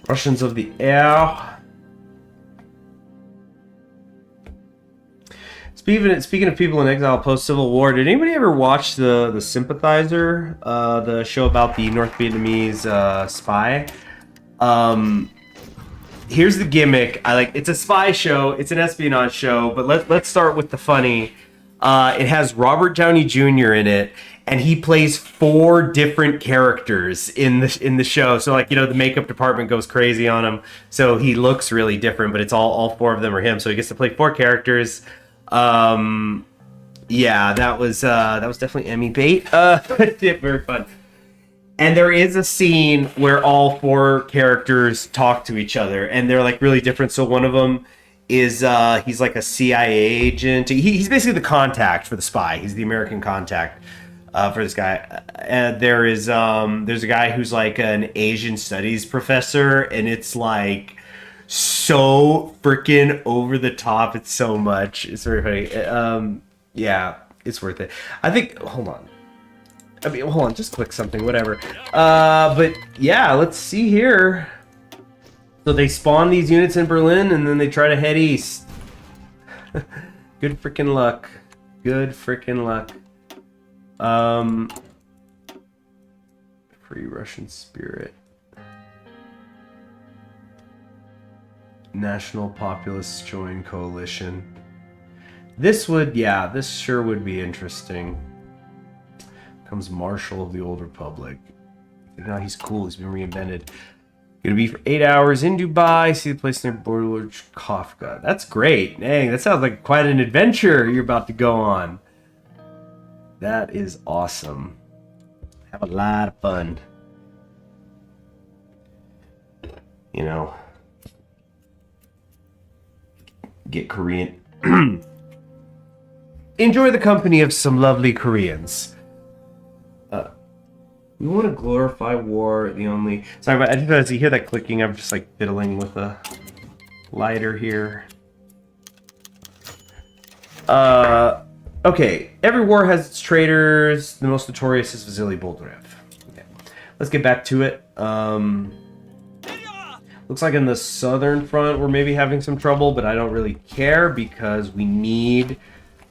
Russians of the air. Speaking of people in exile post-Civil War, did anybody ever watch the Sympathizer, the show about the North Vietnamese spy? Here's the gimmick. It's a spy show. It's an espionage show. But let's start with the funny. It has Robert Downey Jr. in it, and he plays 4 different characters in the show. So the makeup department goes crazy on him. So he looks really different, but it's all 4 of them are him. So he gets to play 4 characters. Yeah, that was definitely Emmy bait. Very fun. And there is a scene where all 4 characters talk to each other, and they're like really different. So one of them is he's like a CIA agent. He's basically the contact for the spy. He's the American contact for this guy. And there's a guy who's like an Asian studies professor, and it's like so freaking over the top. It's so much. It's very funny. Yeah, it's worth it. I think. Hold on, just click something, whatever. But yeah, let's see here. So they spawn these units in Berlin, and then they try to head east. Good freaking luck. Good freaking luck. Free Russian Spirit. National Populists join coalition. This sure would be interesting. Comes Marshal of the Old Republic. Now he's cool. He's been reinvented. Gonna be for 8 hours in Dubai. See the place near Burj Kafka. That's great. Dang, that sounds like quite an adventure you're about to go on. That is awesome. Have a lot of fun. Get Korean. Enjoy the company of some lovely Koreans. We want to glorify war. Sorry, but I just as you hear that clicking, I'm just like fiddling with a lighter here. Okay. Every war has its traitors. The most notorious is Vasily Boldarev. Okay. Let's get back to it. Looks like in the southern front we're maybe having some trouble, but I don't really care because we need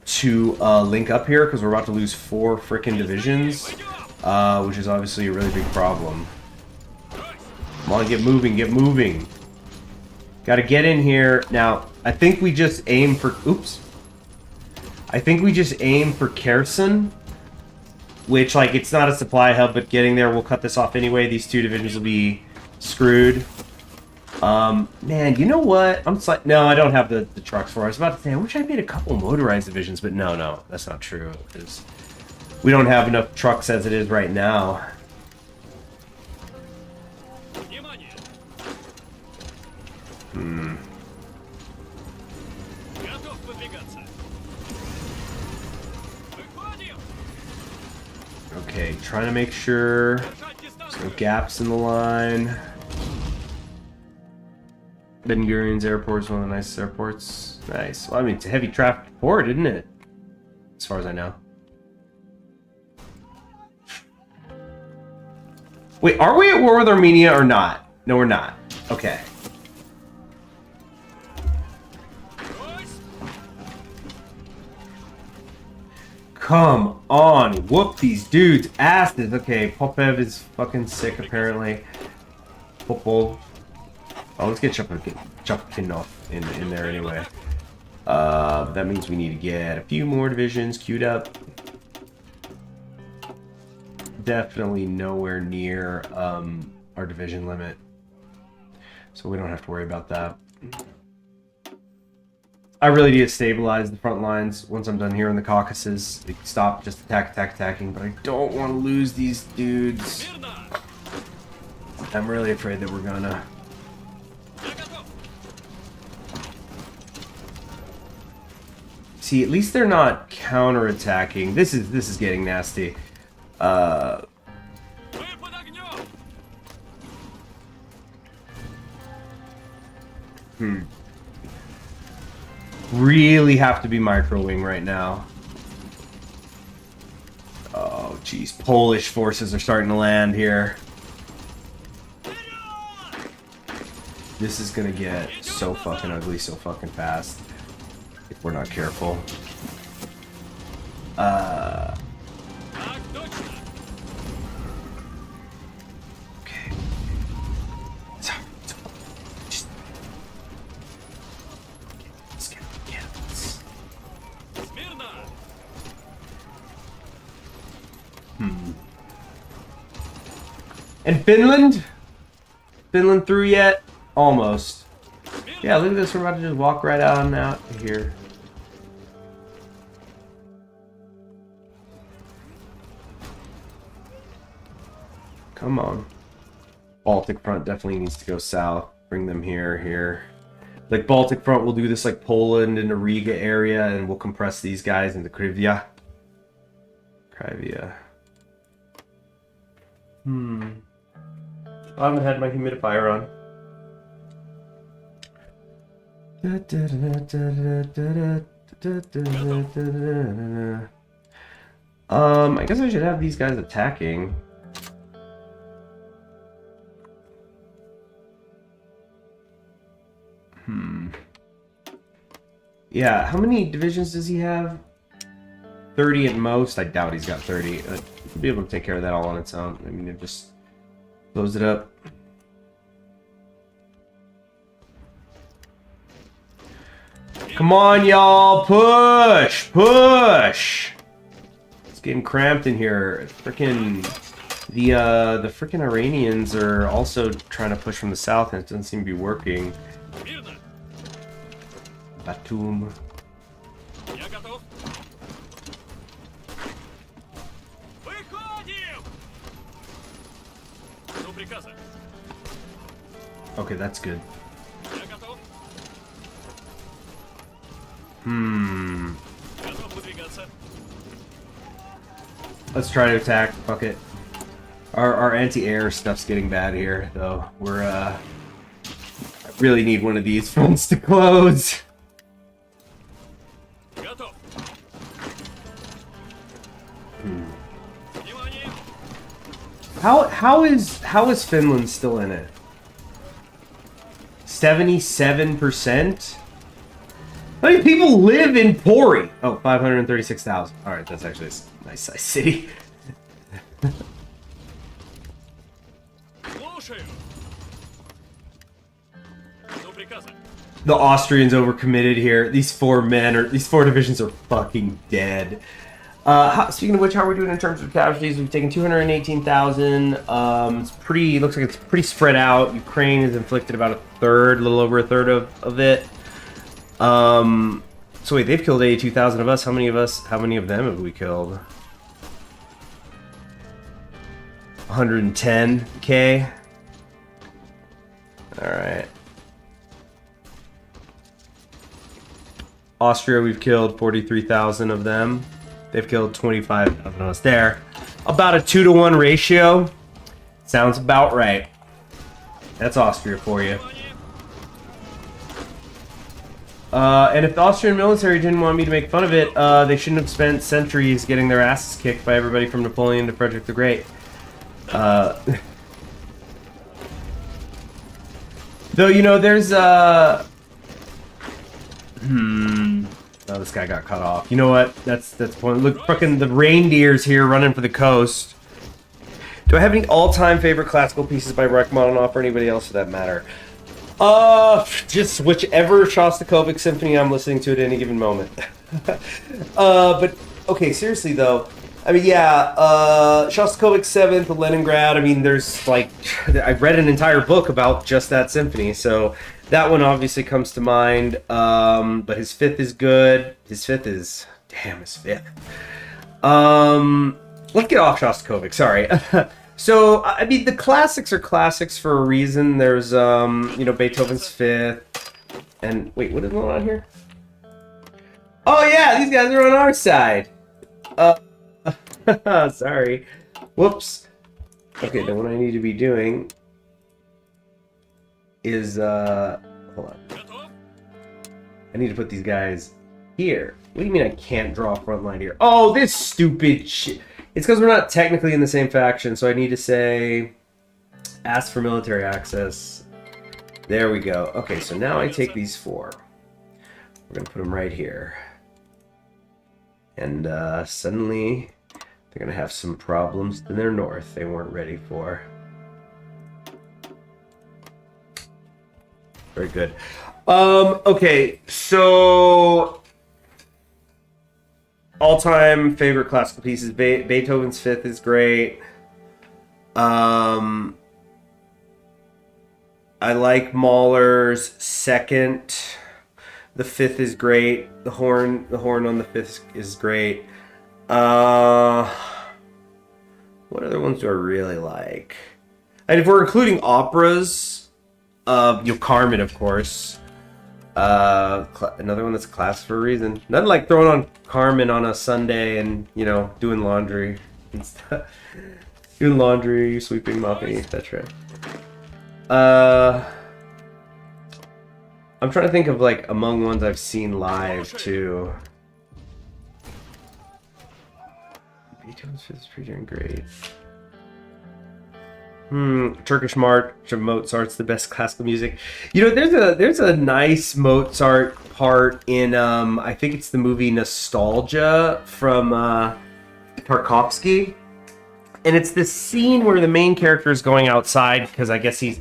to link up here because we're about to lose 4 frickin' divisions, which is obviously a really big problem. Come on, get moving, get moving. Gotta get in here. Now, I think we just aim for... Oops. I think we just aim for Kherson, which, it's not a supply hub, but getting there, we'll cut this off anyway. These 2 divisions will be screwed. Man, you know what? No, I don't have the trucks for it. I was about to say, I wish I made a couple motorized divisions, but no, that's not true. We don't have enough trucks as it is right now. Okay, trying to make sure there's no gaps in the line. Ben Gurion's airport is one of the nicest airports. Nice. Well, I mean, it's a heavy traffic port, isn't it? As far as I know. Wait, are we at war with Armenia or not? No, we're not. Okay. Come on, whoop these dudes' asses. Okay, Popev is fucking sick apparently. Popov. Oh, let's get Chupkinov in there anyway. That means we need to get a few more divisions queued up. Definitely nowhere near our division limit, so we don't have to worry about that. I really need to stabilize the front lines once I'm done here in the Caucasus. Like, stop just attacking, but I don't want to lose these dudes. I'm really afraid that we're gonna. See, at least they're not counterattacking. This is getting nasty. Really have to be micro-wing right now. Oh, geez. Polish forces are starting to land here. This is gonna get so fucking ugly so fucking fast if we're not careful. Okay. And Finland? Finland through yet? Almost. Yeah, look at this. We're about to just walk right on out here. Come on. Baltic front definitely needs to go south. Bring them here. Like Baltic front, we'll do this like Poland and the Riga area, and we'll compress these guys into Kryvia. I haven't had my humidifier on. I guess I should have these guys attacking. Yeah, how many divisions does he have? 30 at most. I doubt he's got 30. He'll be able to take care of that all on its own. I mean, it just close it up. Come on, y'all! Push! It's getting cramped in here. Frickin' the frickin' Iranians are also trying to push from the south, and it doesn't seem to be working. Batum. Okay, that's good. Let's try to attack. Fuck it. Our anti-air stuff's getting bad here, though. I really need one of these fronts to close. How is Finland still in it? 77%? How many people live in Pori? Oh, 536,000. Alright, that's actually a nice size city. The Austrians overcommitted here. These four divisions are fucking dead. Speaking of which, how are we doing in terms of casualties? We've taken 218,000. Looks like it's pretty spread out. Ukraine has inflicted about a little over a third of it. So wait, they've killed 82,000 of us. How many of them have we killed? 110k. Alright. Austria, we've killed 43,000 of them. They've killed 25 of us there. About a 2-to-1 ratio. Sounds about right. That's Austria for you. And if the Austrian military didn't want me to make fun of it, they shouldn't have spent centuries getting their asses kicked by everybody from Napoleon to Frederick the Great. Though, you know, there's, oh, this guy got cut off. You know what? That's point. Look, fucking the reindeers here running for the coast. Do I have any all-time favorite classical pieces by Rachmaninoff or anybody else for that matter? Just whichever Shostakovich symphony I'm listening to at any given moment. But, okay, seriously, though. I mean, yeah, Shostakovich 7th, the Leningrad, I mean, there's, like, I've read an entire book about just that symphony, so that one obviously comes to mind, but his 5th is good. His 5th is, damn, his 5th. Let's get off Shostakovich, sorry. So, I mean, the classics are classics for a reason. There's, you know, Beethoven's 5th, and, wait, what is going on here? Oh, yeah, these guys are on our side. Sorry. Whoops. Okay, then what I need to be doing is, hold on. I need to put these guys here. What do you mean I can't draw a front line here? Oh, this stupid shit. It's because we're not technically in the same faction, so I need to say, ask for military access. There we go. Okay, so now I take these 4. We're going to put them right here. And, suddenly they're going to have some problems to their north they weren't ready for. Very good. Okay, so all-time favorite classical pieces. Beethoven's 5th is great. I like Mahler's 2nd. The 5th is great. The horn on the 5th is great. What other ones do I really like? And if we're including operas, Carmen, of course. Another one that's a class for a reason. Nothing like throwing on Carmen on a Sunday and, you know, doing laundry and stuff. Doing laundry, sweeping, mopping, etc. I'm trying to think of, like, among ones I've seen live, too. Beethoven's 5th is pretty darn great. Turkish March of Mozart's the best classical music. You know, there's a nice Mozart part in, I think it's the movie Nostalgia from Tarkovsky. And it's this scene where the main character is going outside because I guess he's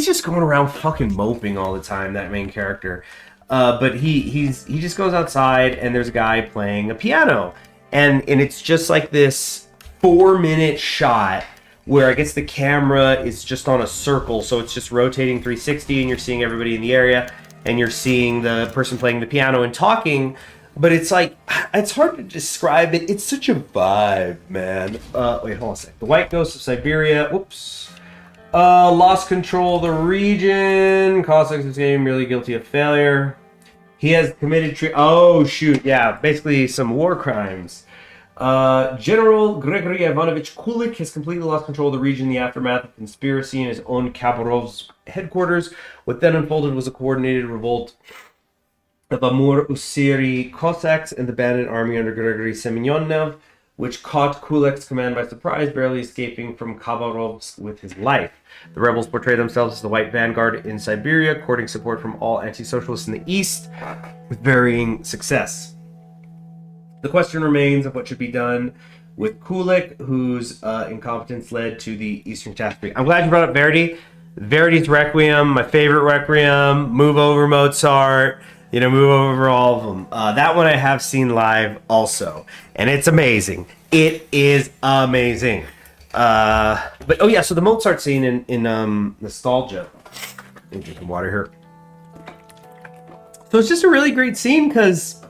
just going around fucking moping all the time, that main character. But he just goes outside and there's a guy playing a piano. And it's just like this 4-minute shot where I guess the camera is just on a circle, so it's just rotating 360 and you're seeing everybody in the area and you're seeing the person playing the piano and talking. But it's like, it's hard to describe it. It's such a vibe, man. Wait, hold on a sec. The White Ghost of Siberia. Whoops. Lost control of the region. Cossacks is getting merely guilty of failure. He has committed oh, shoot. Yeah, basically some war crimes. General Gregory Ivanovich Kulik has completely lost control of the region in the aftermath of conspiracy in his own Khabarovsk headquarters. What then unfolded was a coordinated revolt of Amur-Usiri Cossacks and the bandit army under Gregory Semyonov, which caught Kulik's command by surprise, barely escaping from Khabarovsk with his life. The rebels portray themselves as the White Vanguard in Siberia, courting support from all anti-socialists in the East, with varying success. The question remains of what should be done with Kulik, whose incompetence led to the Eastern Catastrophe. I'm glad you brought up Verdi. Verdi's Requiem, my favorite Requiem. Move Over Mozart. You know, move over all of them. That one I have seen live also, and it's amazing. It is amazing. But oh yeah, so the Mozart scene in Nostalgia. Let me drink some water here. So it's just a really great scene because,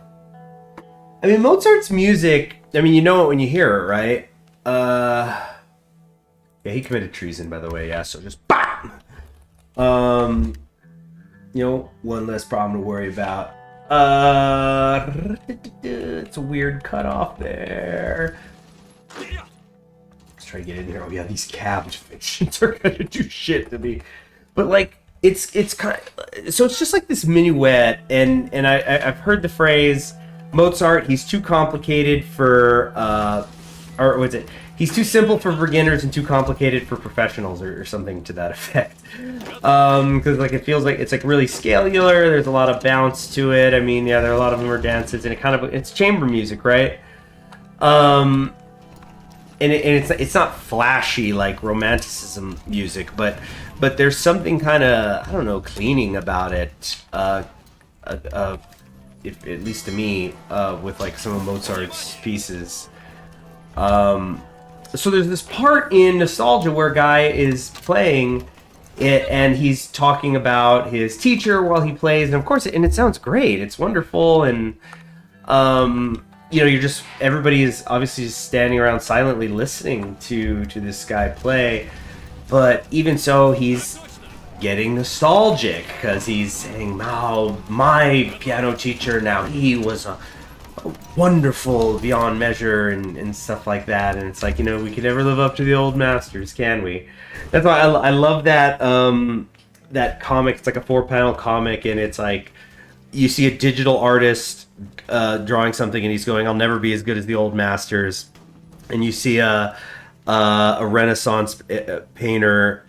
I mean, Mozart's music. I mean, you know it when you hear it, right? Yeah, he committed treason, by the way. Yeah, so just bam. You know, one less problem to worry about. It's a weird cutoff there. Let's try to get in here. Oh yeah, these cabbage fictions are gonna do shit to me. But like, it's kind of, so it's just like this minuet, and I've heard the phrase Mozart. He's too complicated for or what's it? He's too simple for beginners and too complicated for professionals, or something to that effect. Because like it feels like it's like really scalular. There's a lot of bounce to it. I mean, yeah, there are a lot of them are dances, and it's chamber music, right? And it's not flashy like romanticism music, but there's something kind of, I don't know, cleaning about it. At least to me, with like some of Mozart's pieces. So there's this part in Nostalgia where a guy is playing it, and he's talking about his teacher while he plays, and of course, and it sounds great. It's wonderful, and you know, everybody is obviously just standing around silently listening to this guy play. But even so, he's getting nostalgic because he's saying, "Oh, my piano teacher, now he was a wonderful beyond measure," and stuff like that. And it's like, you know, we could never live up to the old masters, can we? That's why I love that that comic. It's like a 4-panel comic, and it's like you see a digital artist drawing something, and he's going, "I'll never be as good as the old masters," and you see a Renaissance painter,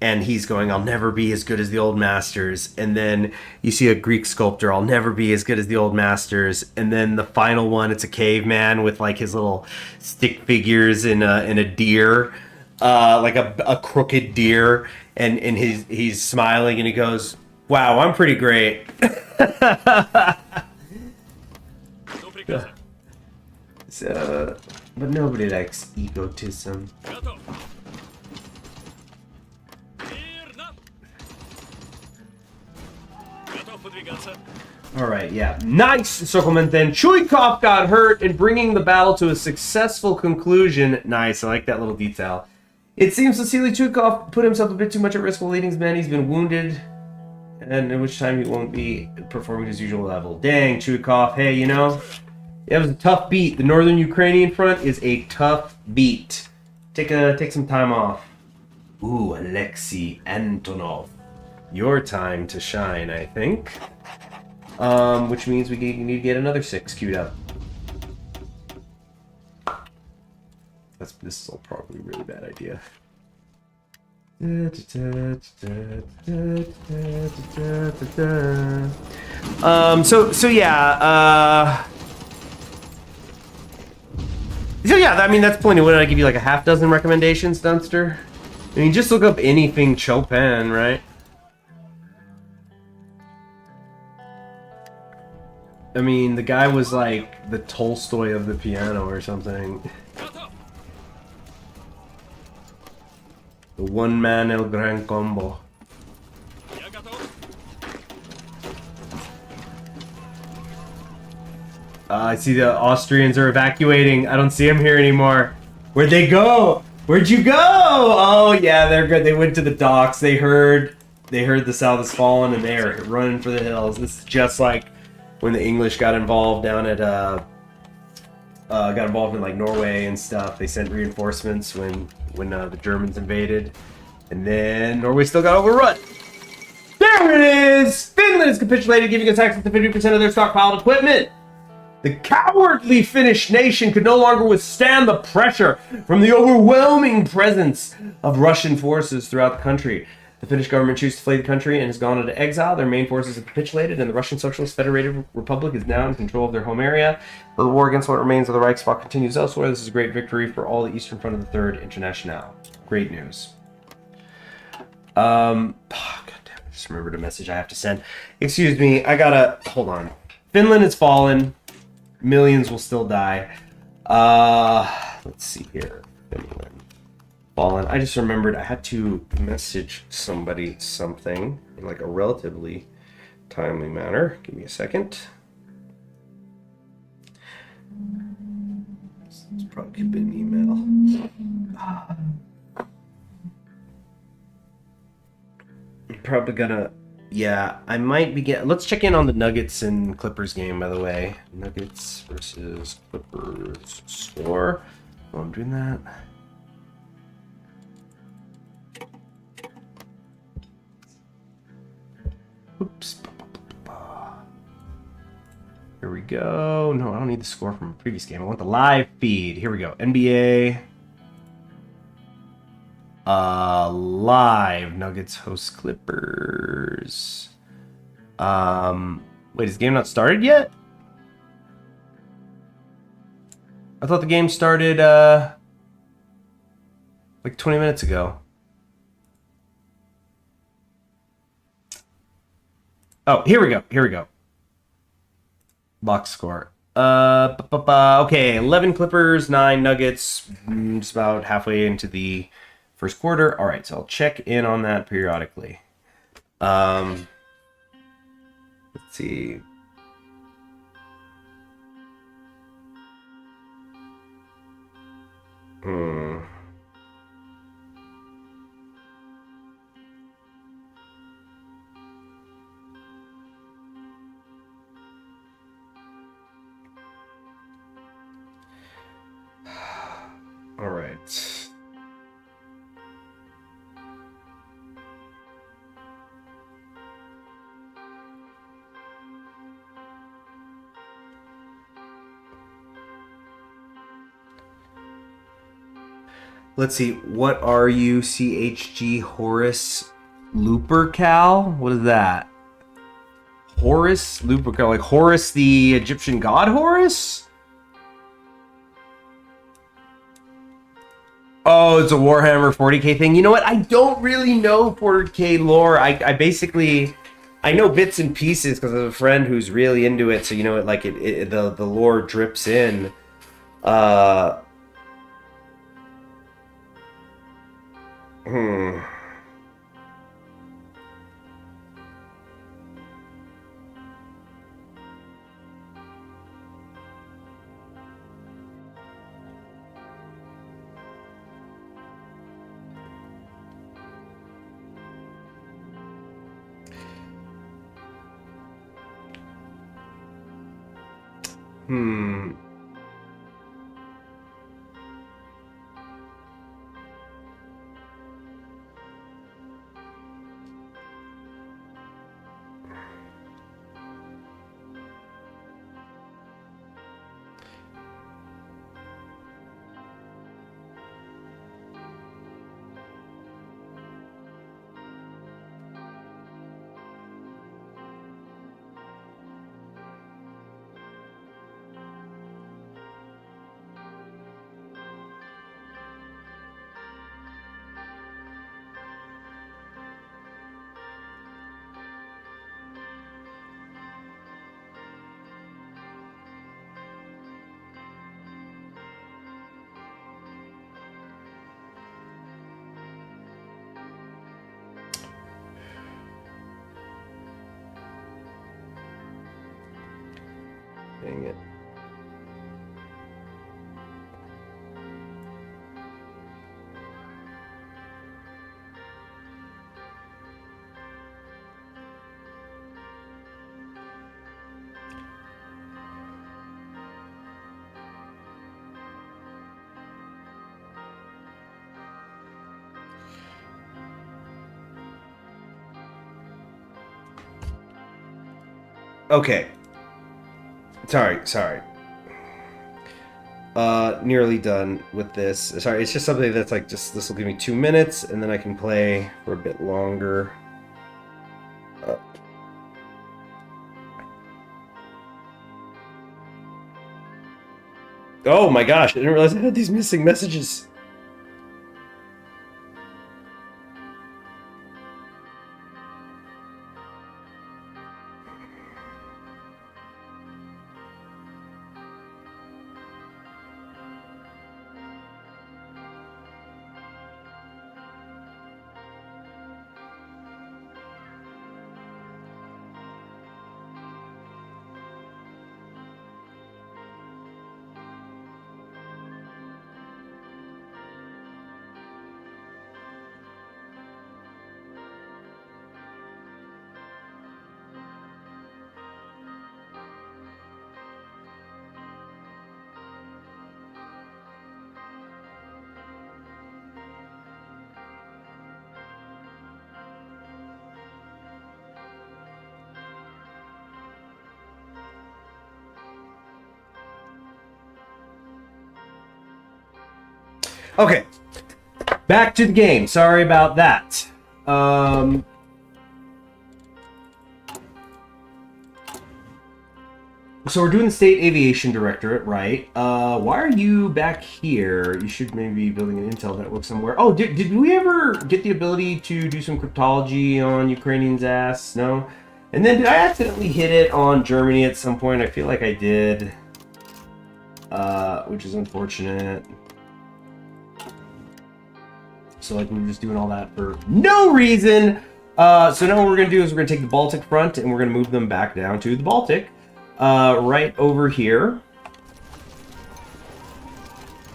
and he's going, "I'll never be as good as the old masters." And then you see a Greek sculptor, "I'll never be as good as the old masters." And then the final one, it's a caveman with like his little stick figures in a deer, like a crooked deer, and he's smiling, and he goes, "Wow, I'm pretty great." So, but nobody likes egotism. Alright, yeah. Nice, Circleman. Then Chuikov got hurt in bringing the battle to a successful conclusion. Nice, I like that little detail. It seems Vasily Chuikov put himself a bit too much at risk while leading his men. He's been wounded, and at which time he won't be performing his usual level. Dang, Chuikov. Hey, you know, it was a tough beat. The northern Ukrainian front is a tough beat. Take some time off. Ooh, Alexei Antonov. Your time to shine, I think. Which means we need to get another 6 queued up. This is all probably a really bad idea. So yeah, I mean, that's plenty. What did I give you, like a half dozen recommendations, Dunster? I mean, just look up anything Chopin, right? I mean, the guy was like the Tolstoy of the piano or something. The one man El Gran Combo. I see the Austrians are evacuating. I don't see them here anymore. Where'd they go? Where'd you go? Oh yeah, they're good. They went to the docks. They heard the South has fallen, and they're running for the hills. This is just like when the English got involved down at got involved in like Norway and stuff. They sent reinforcements when the Germans invaded, and then Norway still got overrun. There it is! Finland has capitulated, giving us access to 50% of their stockpiled equipment. The cowardly Finnish nation could no longer withstand the pressure from the overwhelming presence of Russian forces throughout the country. The Finnish government chooses to flee the country and has gone into exile. Their main forces have capitulated, and the Russian Socialist Federated Republic is now in control of their home area. The war against what remains of the Reichsbach continues elsewhere. This is a great victory for all the Eastern Front of the Third Internationale. Great news. God damn it, I just remembered a message I have to send. Excuse me, I gotta, hold on. Finland has fallen. Millions will still die. Let's see here. Finland. Fallen. I just remembered I had to message somebody something in like a relatively timely manner. Give me a second. This probably could be an email. I'm probably gonna Yeah, I might be let's check in on the Nuggets and Clippers game, by the way. Nuggets versus Clippers score. Oh, I'm doing that. Oops. Here we go. No, I don't need the score from a previous game. I want the live feed. Here we go. NBA. Live. Nuggets host Clippers. Wait, is the game not started yet? I thought the game started, like 20 minutes ago. Oh, here we go. Here we go. Box score. Okay, 11 Clippers, 9 Nuggets. Just about halfway into the first quarter. All right, so I'll check in on that periodically. Let's see. All right. Let's see. What are you, CHG Horus Lupercal? What is that? Horus Lupercal, like Horus, the Egyptian god Horus? Oh, it's a Warhammer 40k thing. You know what? I don't really know 40k lore. I basically I know bits and pieces because I have a friend who's really into it. So you know, the lore drips in. Uh, hmm. Hmm. Dang it. Okay. Sorry. Nearly done with this. Sorry, it's just something that's like this will give me 2 minutes and then I can play for a bit longer. Oh my gosh, I didn't realize I had these missing messages. Okay. Back to the game. Sorry about that. So we're doing the State Aviation Directorate, right? Why are you back here? You should maybe be building an intel network somewhere. Oh, did we ever get the ability to do some cryptology on Ukrainian's ass? No? And then did I accidentally hit it on Germany at some point? I feel like I did. Which is unfortunate. So like we were just doing all that for no reason. So now what we're going to do is we're going to take the Baltic front and we're going to move them back down to the Baltic. Right over here.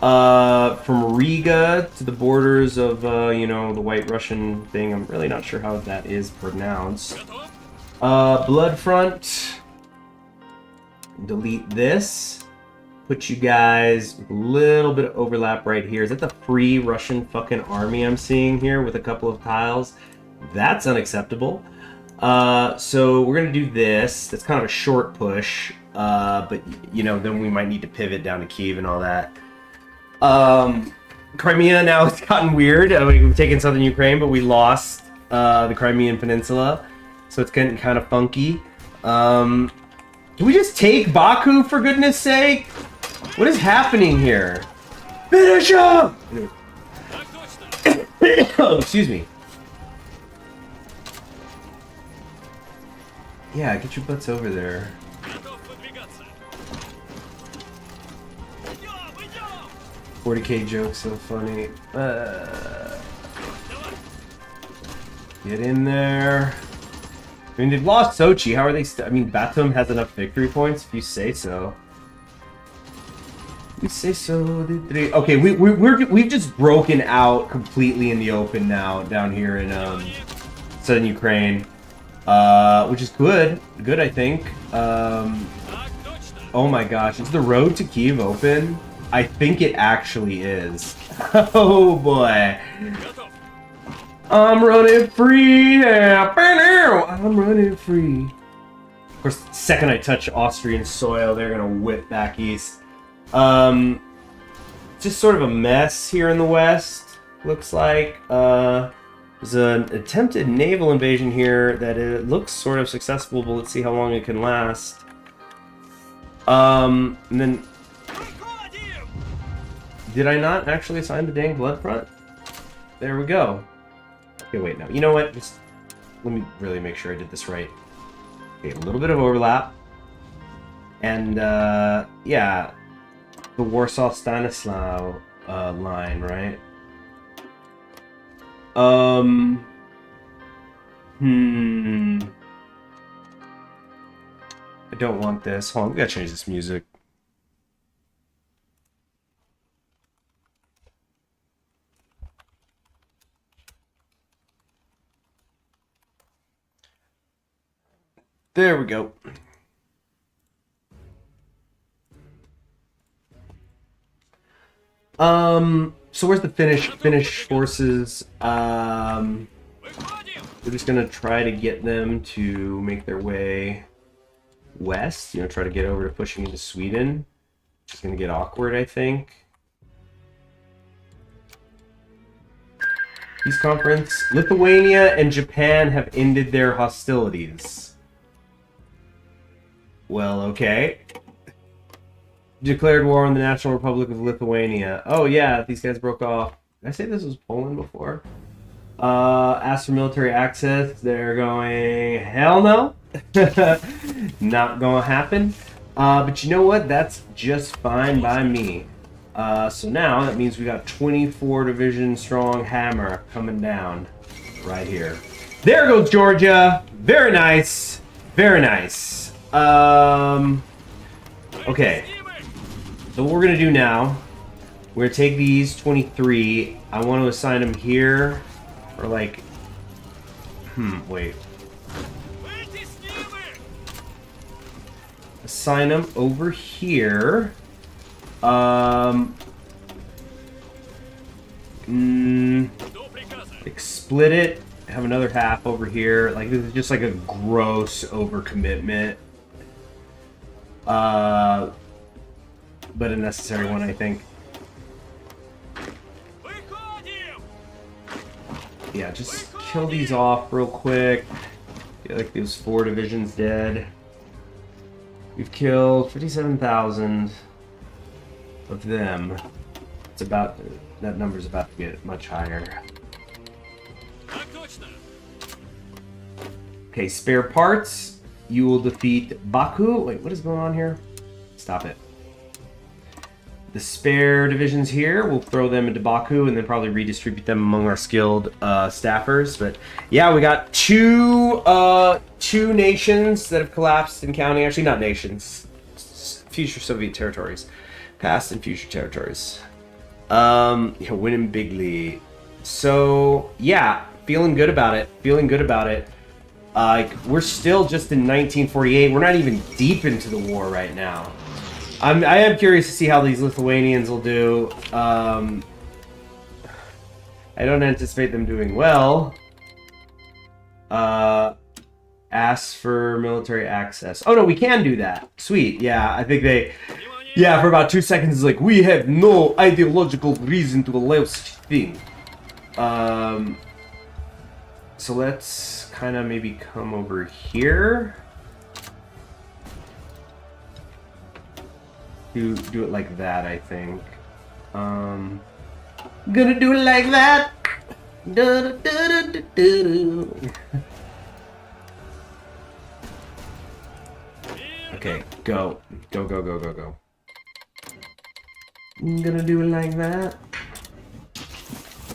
From Riga to the borders of, you know, the White Russian thing. I'm really not sure how that is pronounced. Blood front. Delete this. Put you guys with a little bit of overlap right here. Is that the Free Russian fucking army I'm seeing here with a couple of tiles? That's unacceptable. So we're gonna do this. That's kind of a short push, but you know, then we might need to pivot down to Kyiv and all that. Crimea now it's gotten weird. We've taken southern Ukraine, but we lost the Crimean Peninsula, so it's getting kind of funky. Can we just take Baku for goodness sake? What is happening here? Finish him! Oh, excuse me. Yeah, get your butts over there. 40k joke's so funny. Get in there. I mean, they've lost Sochi. How are they? I mean, Batum has enough victory points if you say so. We say so. Okay, we've just broken out completely in the open now down here in southern Ukraine, which is good. Good, I think. Oh my gosh, is the road to Kyiv open? I think it actually is. Oh boy. I'm running free. I'm running free. Of course, the second I touch Austrian soil, they're gonna whip back east. Just sort of a mess here in the west, looks like. There's an attempted naval invasion here that it looks sort of successful, but let's see how long it can last. And then... Did I not actually assign the dang blood front? There we go. Okay, wait, no. You know what? Just let me really make sure I did this right. Okay, a little bit of overlap. And, yeah. The Warsaw-Stanislaw line, right? I don't want this. Hold on, we gotta change this music. There we go. So where's the Finnish forces? We're just gonna try to get them to make their way west, you know, try to get over to pushing into Sweden. It's gonna get awkward, I think. Peace conference. Lithuania and Japan have ended their hostilities. Well, okay. Declared war on the National Republic of Lithuania. Oh yeah, these guys broke off. Did I say this was Poland before? Asked for military access. They're going, hell no. Not gonna happen. But you know what? That's just fine by me. So now that means we got 24 division strong hammer coming down right here. There goes Georgia. Very nice. Very nice. Okay. So what we're gonna do now, we're gonna take these 23. I want to assign them here, or like, wait. Assign them over here. Like split it. Have another half over here. Like this is just like a gross overcommitment. But a necessary one, I think. yeah, just kill these off real quick. Get like those 4 divisions dead. We've killed 57,000 of them. It's about, that number's about to get much higher. Okay, spare parts. You will defeat Baku. Wait, what is going on here? Stop it. The spare divisions here, we'll throw them into Baku and then probably redistribute them among our skilled staffers. But yeah, we got two nations that have collapsed and counting. Actually, not nations. Future Soviet territories. Past and future territories. Yeah, winning bigly. So yeah, feeling good about it. Feeling good about it. We're still just in 1948. We're not even deep into the war right now. I am curious to see how these Lithuanians will do. I don't anticipate them doing well. Ask for military access. Oh no, we can do that. Sweet. Yeah, I think they... Yeah, for about 2 seconds it's like, we have no ideological reason to allow such a thing. So let's kind of maybe come over here. Do it like that, I think. Gonna do it like that. Okay, go. Go, go, go, go, go. I'm gonna do it like that.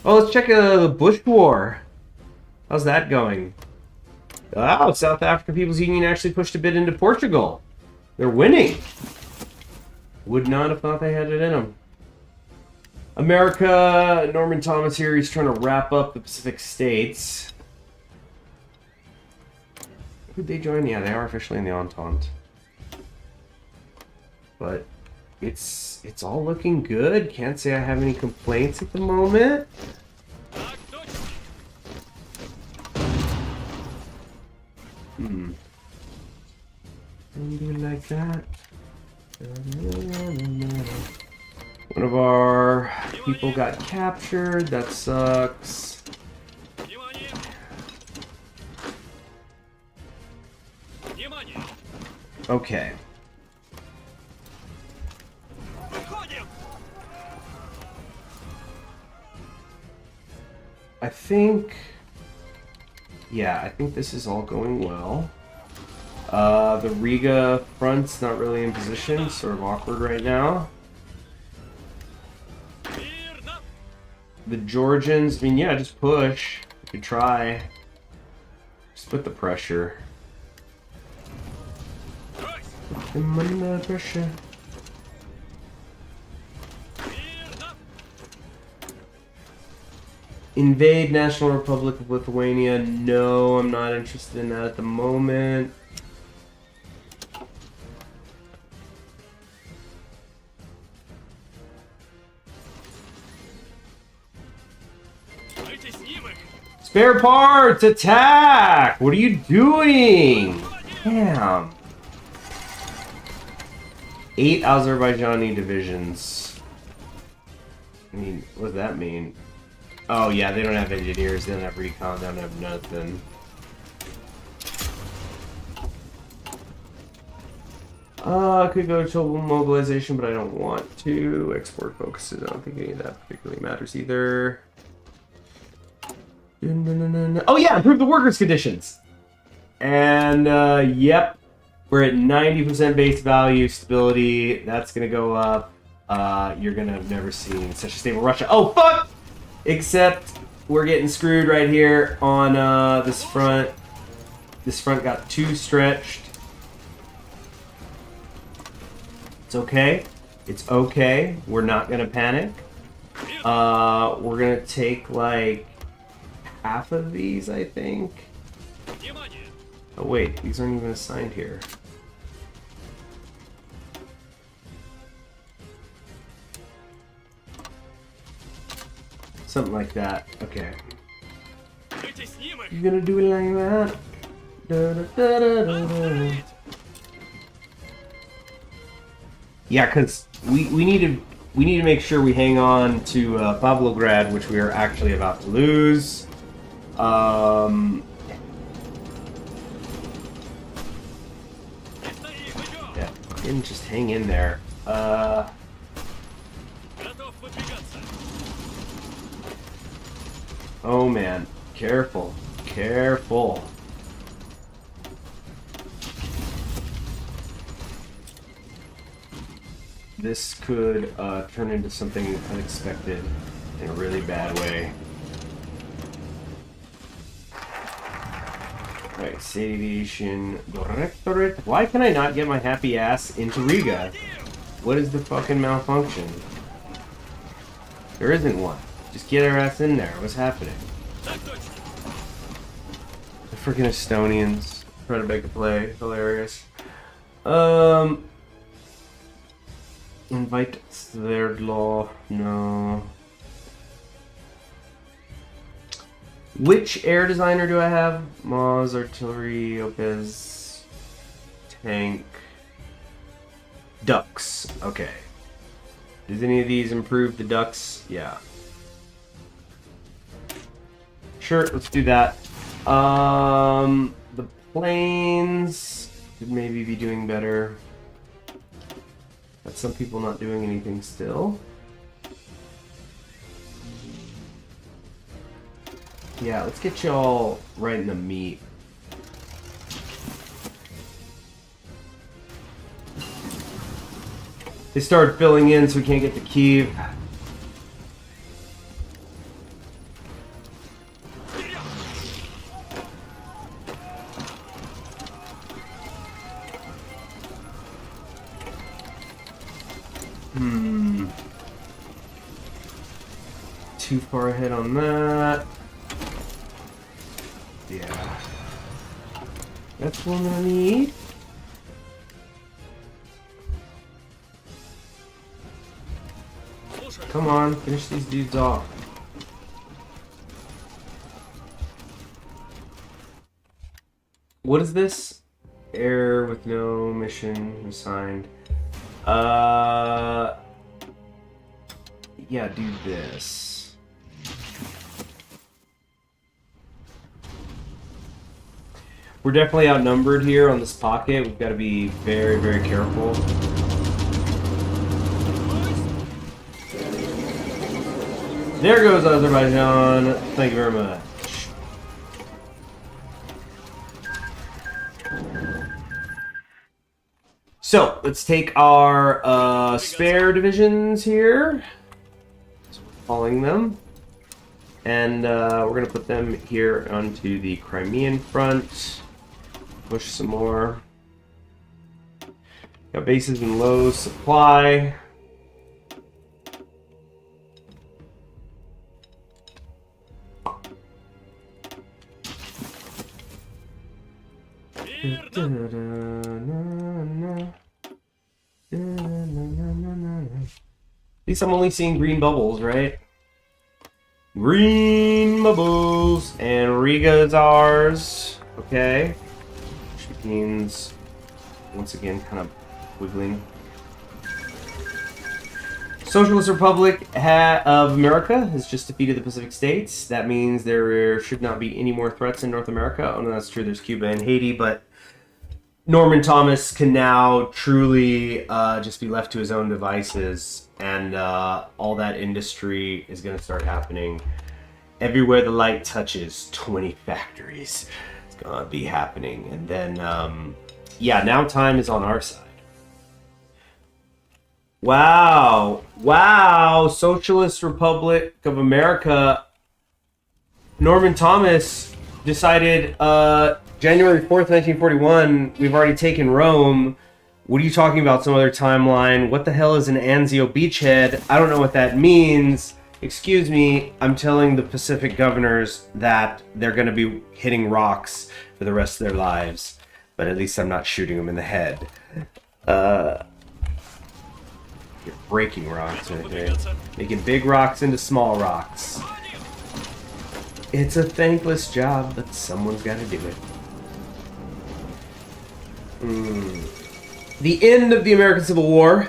Oh, let's check the Bush War. How's that going? Oh, South African People's Union actually pushed a bit into Portugal. They're winning. Would not have thought they had it in them. America, Norman Thomas here, he's trying to wrap up the Pacific States. Who'd they join? Yeah, they are officially in the Entente. But it's all looking good. Can't say I have any complaints at the moment. And do it like that. One of our people got captured. That sucks. Okay. I think... Yeah, I think this is all going well. The Riga front's not really in position, sort of awkward right now. The Georgians, I mean, yeah, just push. You could try. Just put the pressure. Put them under pressure. Invade National Republic of Lithuania. No, I'm not interested in that at the moment. Spare parts! Attack! What are you doing? Damn. 8 Azerbaijani divisions. I mean, what does that mean? Oh yeah, they don't have engineers, they don't have recon, they don't have nothing. I could go to total mobilization, but I don't want to. Export focuses, I don't think any of that particularly matters either. Oh yeah, improve the workers' conditions. And yep, we're at 90% base value stability. That's gonna go up. You're gonna have never seen such a stable Russia. Oh fuck! Except we're getting screwed right here on this front. This front got too stretched. It's okay. It's okay. We're not gonna panic. We're gonna take like half of these, I think. Oh wait, these aren't even assigned here. Something like that. Okay. You're gonna do it like that? Da, da, da, da, da. Yeah, because we need to make sure we hang on to Pavlograd, which we are actually about to lose. Yeah, fucking just hang in there. Oh man, careful, careful. This could turn into something unexpected in a really bad way. Right, State Aviation Directorate. Why can I not get my happy ass into Riga? What is the fucking malfunction? There isn't one. Just get our ass in there. What's happening? The freaking Estonians try to make a play. Hilarious. Invite Sverdlov. No. Which air designer do I have? Maz, artillery, Opez, tank, ducks. Okay. Does any of these improve the ducks? Yeah. Sure, let's do that. The planes could maybe be doing better. But some people not doing anything still. Yeah, let's get y'all right in the meat. They started filling in, so we can't get to Kyiv. Too far ahead on that. Yeah. That's one I need. Come on, finish these dudes off. What is this? Air with no mission assigned. Yeah, do this. We're definitely outnumbered here on this pocket. We've got to be very, very careful. There goes Azerbaijan. Thank you very much. So, let's take our spare divisions here. So we're calling them. And we're going to put them here onto the Crimean front. Push some more. Got bases in low supply. At least I'm only seeing green bubbles, right? Green bubbles! And Riga is ours. Okay. Which means, once again, kind of wiggling. Socialist Republic of America has just defeated the Pacific States. That means there should not be any more threats in North America. Oh, no, that's true. There's Cuba and Haiti, but Norman Thomas can now truly just be left to his own devices, and all that industry is going to start happening. Everywhere the light touches, 20 factories. It's going to be happening. And then, yeah, now time is on our side. Wow. Wow. Socialist Republic of America. Norman Thomas decided January 4th, 1941, we've already taken Rome. What are you talking about? Some other timeline? What the hell is an Anzio beachhead? I don't know what that means. Excuse me, I'm telling the Pacific governors that they're going to be hitting rocks for the rest of their lives. But at least I'm not shooting them in the head. You're breaking rocks, okay? Making big rocks into small rocks. It's a thankless job, but someone's got to do it. The end of the American Civil War.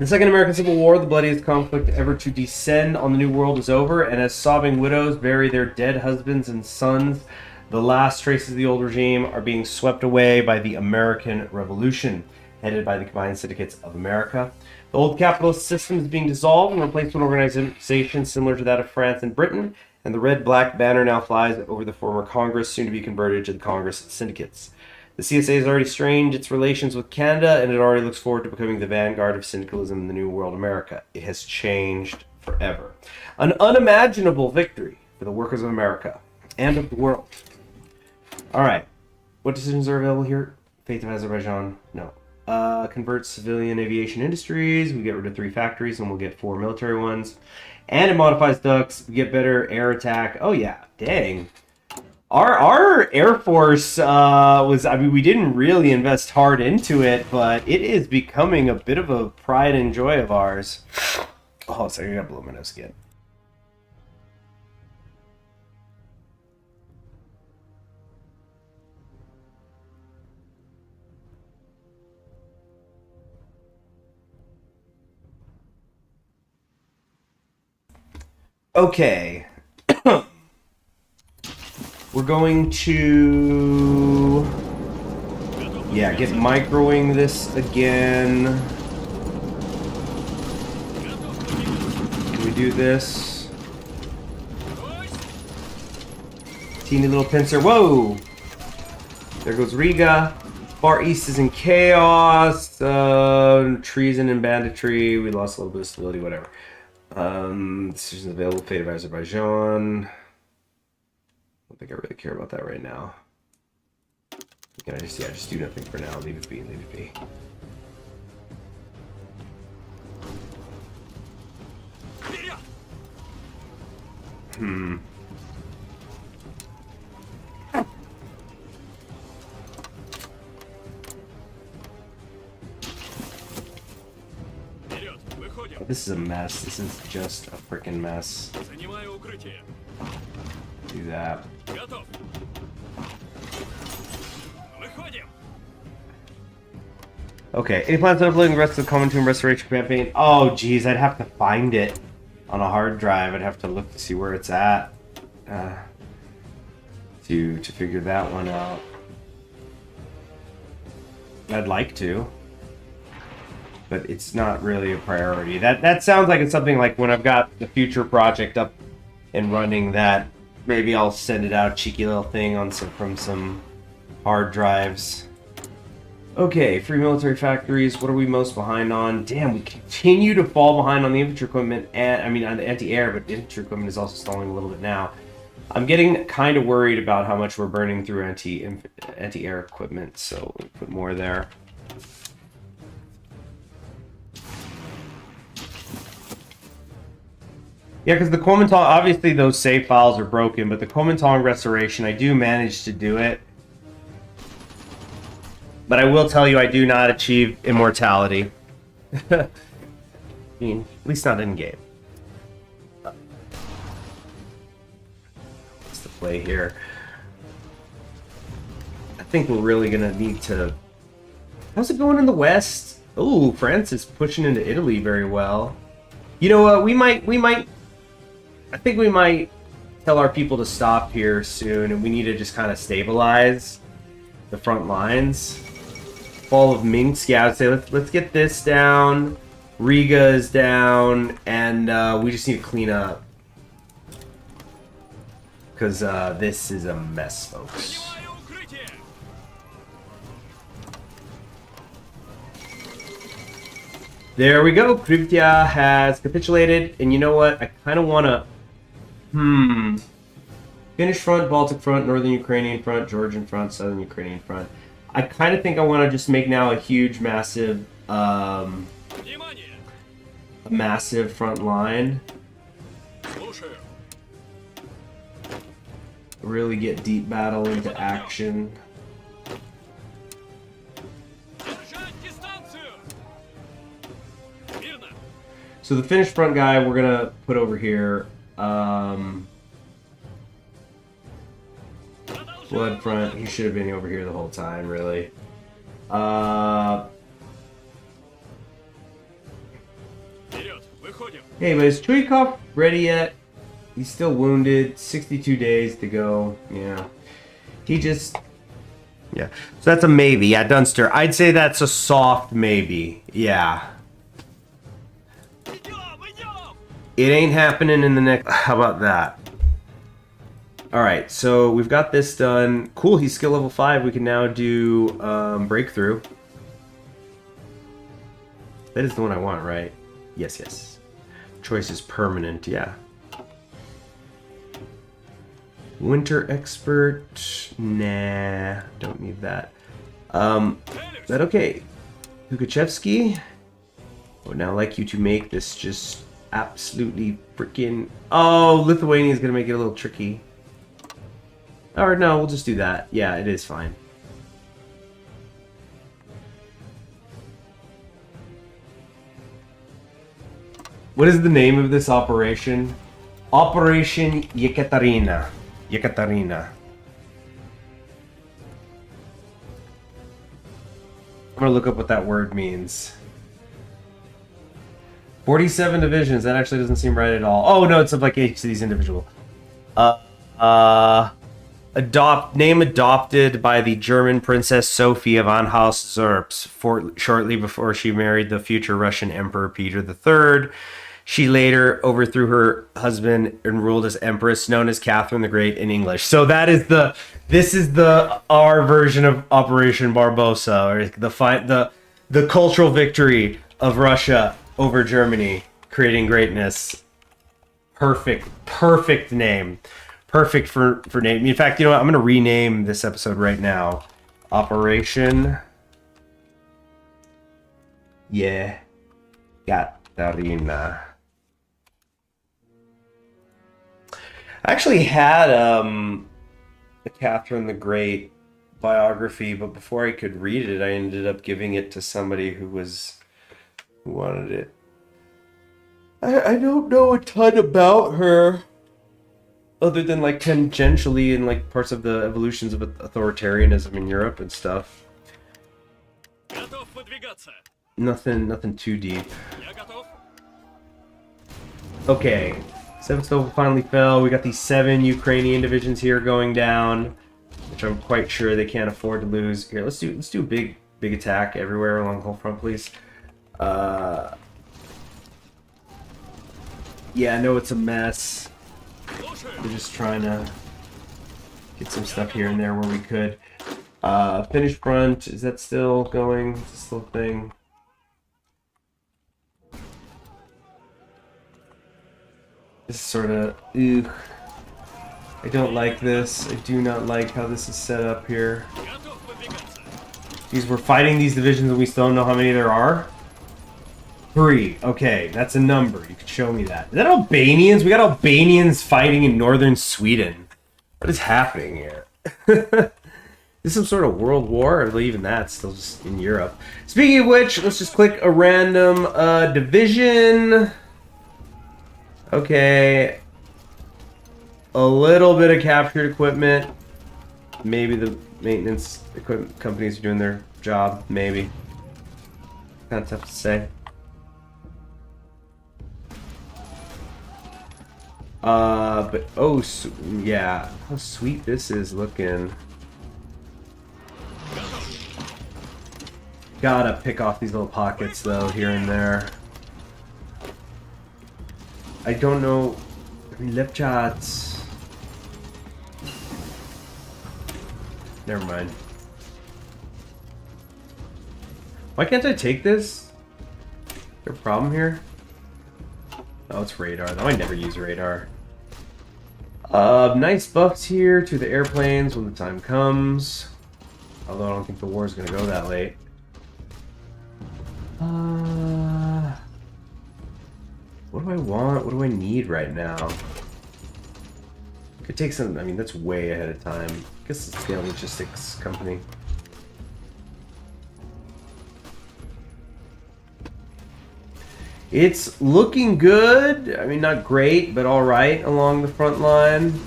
The Second American Civil War, the bloodiest conflict ever to descend on the New World, is over, and as sobbing widows bury their dead husbands and sons, the last traces of the old regime are being swept away by the American Revolution, headed by the Combined Syndicates of America. The old capitalist system is being dissolved and replaced with an organization similar to that of France and Britain, and the red-black banner now flies over the former Congress, soon to be converted to the Congress Syndicates. The CSA has already strained its relations with Canada, and it already looks forward to becoming the vanguard of syndicalism in the New World America. It has changed forever. An unimaginable victory for the workers of America and of the world. All right. What decisions are available here? Fate of Azerbaijan? No. Convert civilian aviation industries. We get rid of 3 factories, and we'll get 4 military ones. And it modifies ducks. We get better air attack. Oh, yeah. Dang. Our Air Force was, I mean, we didn't really invest hard into it, but it is becoming a bit of a pride and joy of ours. Oh, sorry, I gotta blow my nose again. Okay. We're going to, yeah, get microing this again. Can we do this? Teeny little pincer. Whoa! There goes Riga. Far East is in chaos. Treason and banditry. We lost a little bit of stability, whatever. Decisions available. Fate of Azerbaijan. I don't think I really care about that right now. Can I just do nothing for now. Leave it be, leave it be. Oh, this is a mess. This is just a freaking mess. Do that. Okay, any plans on uploading the rest of the Common Tomb Restoration campaign? Oh, geez, I'd have to find it on a hard drive. I'd have to look to see where it's at to figure that one out. I'd like to, but it's not really a priority. That sounds like it's something like when I've got the future project up and running that maybe I'll send it out, cheeky little thing on from some hard drives. Okay, free military factories. What are we most behind on? Damn, we continue to fall behind on the infantry equipment, and I mean on the anti-air, but the infantry equipment is also stalling a little bit now. I'm getting kind of worried about how much we're burning through anti-air equipment, so we'll put more there. Yeah, because the Kuomintang, obviously those save files are broken, but the Kuomintang restoration, I do manage to do it. But I will tell you, I do not achieve immortality. I mean, at least not in-game. What's the play here? I think we're really going to need to... How's it going in the West? Oh, France is pushing into Italy very well. You know what? We might... I think we might tell our people to stop here soon, and we need to just kind of stabilize the front lines. Fall of Minsk, yeah, I'd say let's get this down. Riga is down, and we just need to clean up. Because this is a mess, folks. There we go. Pripyat has capitulated, and you know what? I kind of want to... Finnish front, Baltic front, Northern Ukrainian front, Georgian front, Southern Ukrainian front. I kind of think I want to just make now a huge, massive, front line. Really get deep battle into action. So the Finnish front guy we're gonna put over here. Blood front, he should have been over here the whole time, really. Hey, but is Chuikov ready yet? He's still wounded. 62 days to go. Yeah. He just... Yeah. So that's a maybe. Yeah, Dunster. I'd say that's a soft maybe. Yeah. It ain't happening in the next... How about that? Alright, so we've got this done. Cool, he's skill level 5. We can now do Breakthrough. That is the one I want, right? Yes, yes. Choice is permanent, yeah. Winter Expert. Nah, don't need that. Is that okay? Hukachevsky. I would now like you to make this just absolutely freaking... Oh, Lithuania is going to make it a little tricky. Or no, we'll just do that. Yeah, it is fine. What is the name of this operation? Operation Yekaterina. Yekaterina. I'm gonna look up what that word means. 47 divisions. That actually doesn't seem right at all. Oh no, it's of like each of these individual. Name adopted by the German Princess Sophia von Habsburg shortly before she married the future Russian Emperor Peter III. She later overthrew her husband and ruled as empress, known as Catherine the Great in English. So that is this is our version of Operation Barbarossa, or the cultural victory of Russia over Germany, creating greatness. Perfect name. Perfect for name. In fact, you know what? I'm going to rename this episode right now. Operation... Yekaterina. I actually had a Catherine the Great biography, but before I could read it, I ended up giving it to somebody who wanted it. I don't know a ton about her. Other than like tangentially in like parts of the evolutions of authoritarianism in Europe and stuff. Nothing too deep. Okay, 7th level finally fell. We got these 7 Ukrainian divisions here going down, which I'm quite sure they can't afford to lose. Here, let's do a big attack everywhere along the whole front, please. Yeah, I know it's a mess. We're just trying to get some stuff here and there where we could. Finished front, is that still going? Is this still a thing? This is sort of... Ew. I don't like this. I do not like how this is set up here. Geez, we're fighting these divisions and we still don't know how many there are? 3. Okay, that's a number. You could show me that. Is that Albanians? We got Albanians fighting in northern Sweden. What is happening here? Is some sort of world war? Or even that's still just in Europe. Speaking of which, let's just click a random division. Okay. A little bit of captured equipment. Maybe the maintenance equipment companies are doing their job. Maybe. Kind of tough to say. But oh, yeah, how sweet this is looking. Gotta pick off these little pockets though, here and there. I don't know. Lip chats. Never mind. Why can't I take this? Is there a problem here? Oh, it's radar. Though I never use radar. Nice buffs here to the airplanes when the time comes. Although I don't think the war is going to go that late. What do I want? What do I need right now? Could take some... I mean, that's way ahead of time. I guess it's the logistics company. It's looking good. I mean, not great, but all right along the front line.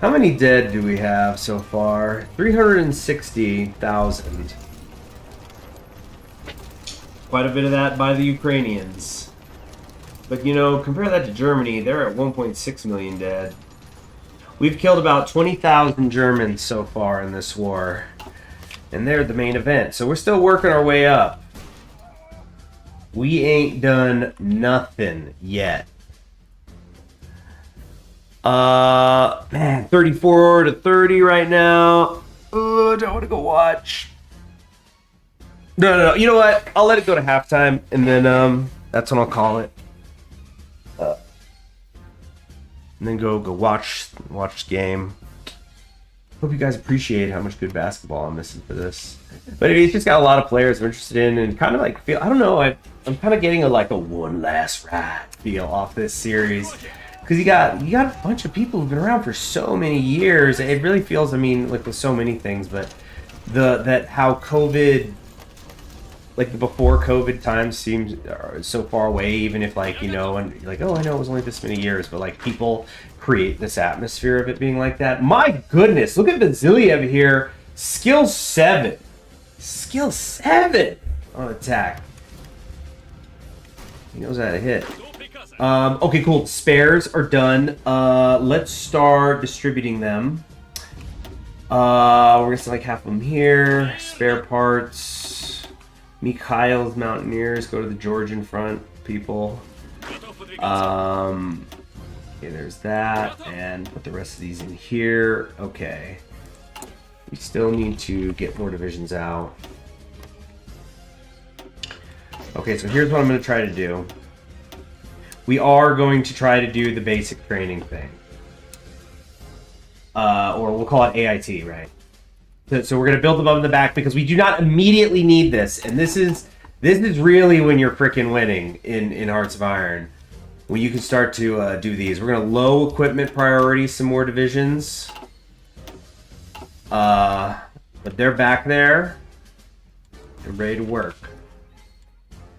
How many dead do we have so far? 360,000. Quite a bit of that by the Ukrainians. But, you know, compare that to Germany. They're at 1.6 million dead. We've killed about 20,000 Germans so far in this war. And they're the main event. So we're still working our way up. We ain't done nothing yet. Man, 34 to 30 right now. Oh, I don't want to go watch. No. You know what? I'll let it go to halftime, and then that's when I'll call it. And then go watch the game. Hope you guys appreciate how much good basketball I'm missing for this. But it's just got a lot of players I'm interested in, and kind of like feel. I don't know. I'm kind of getting a one last ride feel off this series. Because you got a bunch of people who've been around for so many years. It really feels, I mean, like with so many things, but how COVID, like the before COVID times seems so far away, even if like, you know, and you're like, oh, I know it was only this many years, but like people create this atmosphere of it being like that. My goodness, look at Vasiliev here. Skill 7. Skill 7 on attack. He knows how to hit. Okay, cool. Spares are done. Let's start distributing them. We're gonna send like half of them here. Spare parts. Mikhail's Mountaineers go to the Georgian front, people. Okay, there's that. And put the rest of these in here. Okay. We still need to get more divisions out. Okay, so here's what I'm gonna try to do. We are going to try to do the basic training thing. Or we'll call it AIT, right? So we're going to build them up in the back because we do not immediately need this. And this is really when you're freaking winning in Hearts of Iron. When you can start to do these. We're going to low equipment priority some more divisions. But they're back there. They're ready to work.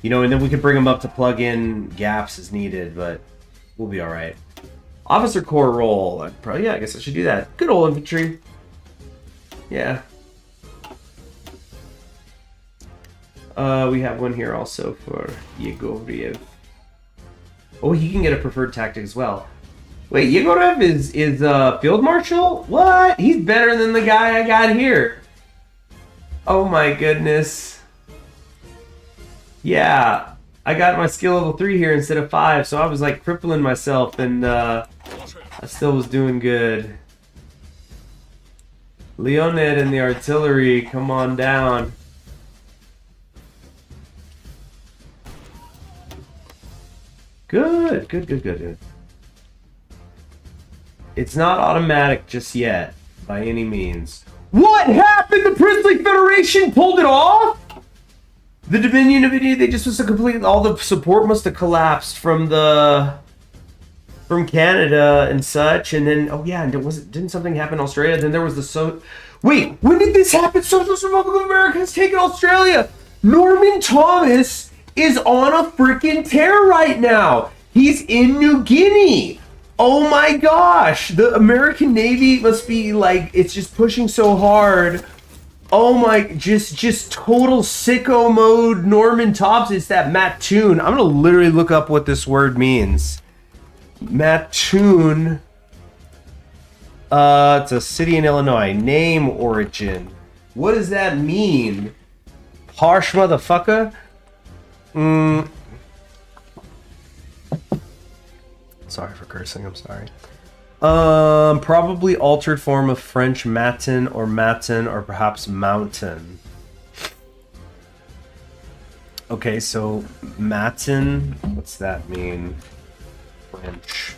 You know, and then we could bring them up to plug in gaps as needed, but we'll be all right. Officer Corps roll. I guess I should do that. Good old infantry. Yeah. We have one here also for Yegoriev. Oh, he can get a preferred tactic as well. Wait, Yegoriev is field marshal? What? He's better than the guy I got here. Oh my goodness. Yeah, I got my skill level 3 here instead of 5, so I was like crippling myself, and I still was doing good. Leonid and the artillery, come on down. Good. It's not automatic just yet, by any means. What happened? The Princely Federation pulled it off? The Dominion of India, they just was a complete, all the support must have collapsed from Canada and such, and then, oh yeah, and didn't something happen in Australia? Then there was wait, when did this happen? Socialist Republic of America has taken Australia! Norman Thomas is on a freaking tear right now! He's in New Guinea! Oh my gosh! The American Navy must be like, it's just pushing so hard. Oh my, just total sicko mode Norman Thomas. It's that Mattoon. I'm gonna literally look up what this word means. Mattoon. It's a city in Illinois. Name origin. What does that mean? Harsh motherfucker? Sorry for cursing, I'm sorry. Probably altered form of French matin or perhaps mountain. Okay, so matin, what's that mean? French.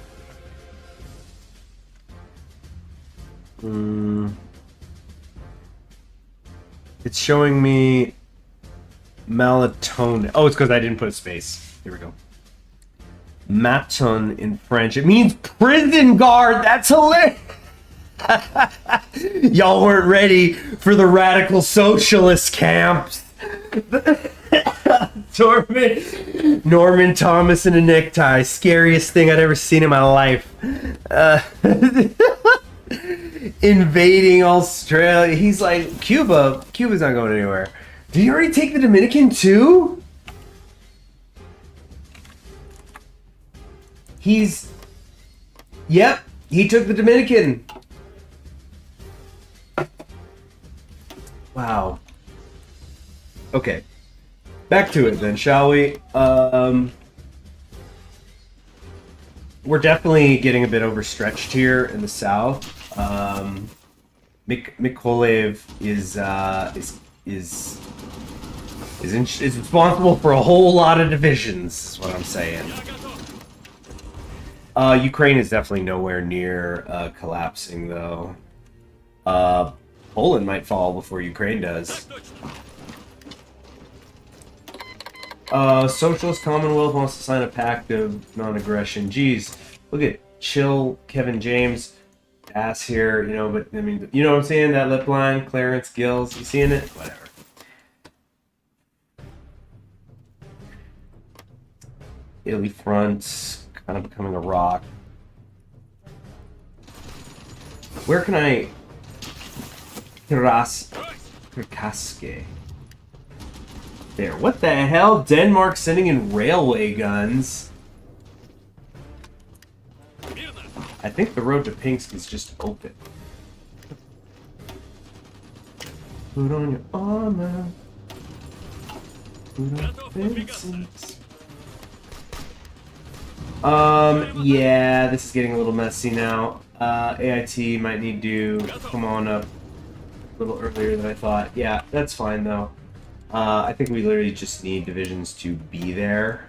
It's showing me melatonin. Oh, it's because I didn't put a space. Here we go. Maton in French. It means prison guard. That's hilarious. Y'all weren't ready for the radical socialist camps. Norman Thomas in a necktie. Scariest thing I'd ever seen in my life. Invading Australia. He's like, Cuba's not going anywhere. Did he already take the Dominican too? He's... Yep, he took the Dominican. Wow. Okay. Back to it then, shall we? We're definitely getting a bit overstretched here in the south. Mykolaiv is responsible for a whole lot of divisions, is what I'm saying. Ukraine is definitely nowhere near collapsing, though. Poland might fall before Ukraine does. Socialist Commonwealth wants to sign a pact of non-aggression. Jeez, look at chill Kevin James ass here, you know, but I mean, you know what I'm saying? That lip line, Clarence Gills, you seeing it? Whatever. Italy front's kind of becoming a rock. Where can I... Kirkaske. There. What the hell? Denmark sending in railway guns. I think the road to Pinsk is just open. Put on your armor. Put on fences. Yeah, this is getting a little messy now. AIT might need to come on up a little earlier than I thought. Yeah, that's fine though. I think we literally just need divisions to be there.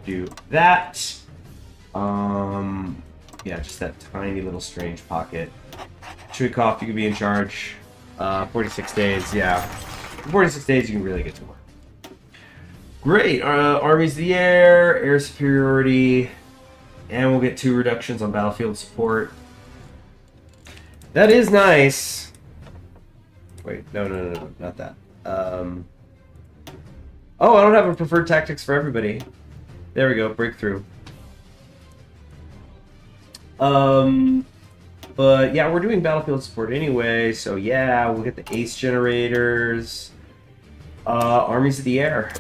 Do that. Yeah, just that tiny little strange pocket. Chuikov, you could be in charge. 46 days, yeah. For 46 days, you can really get to work. Great. Armies of the air superiority, and we'll get 2 reductions on battlefield support. That is nice. Wait, no, not that. Oh, I don't have a preferred tactics for everybody. There we go, breakthrough. But yeah, we're doing battlefield support anyway, so yeah, we'll get the ace generators. Armies of the air.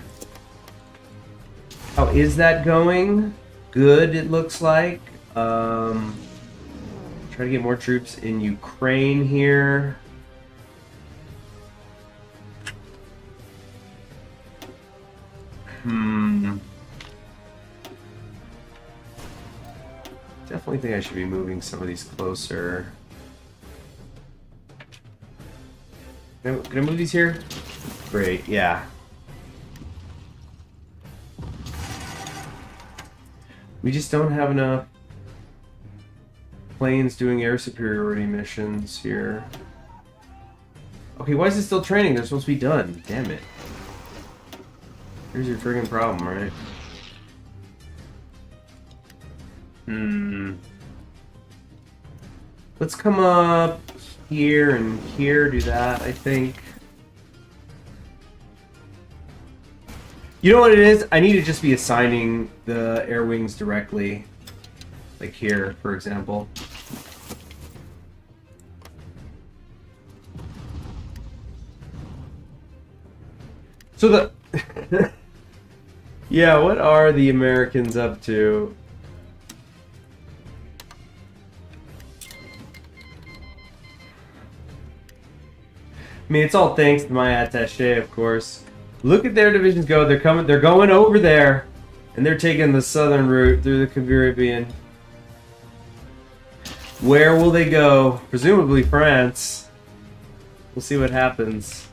How is that going? Good, it looks like. Try to get more troops in Ukraine here. Definitely think I should be moving some of these closer. Can I move these here? Great, yeah. We just don't have enough planes doing air superiority missions here. Okay, why is it still training? They're supposed to be done. Damn it. Here's your friggin' problem, right? Let's come up here and here, do that, I think. You know what it is? I need to just be assigning the air wings directly. Like here, for example. So the... Yeah, what are the Americans up to? I mean, it's all thanks to my attaché, of course. Look at their divisions go. They're coming. They're going over there, and they're taking the southern route through the Caribbean. Where will they go? Presumably France. We'll see what happens.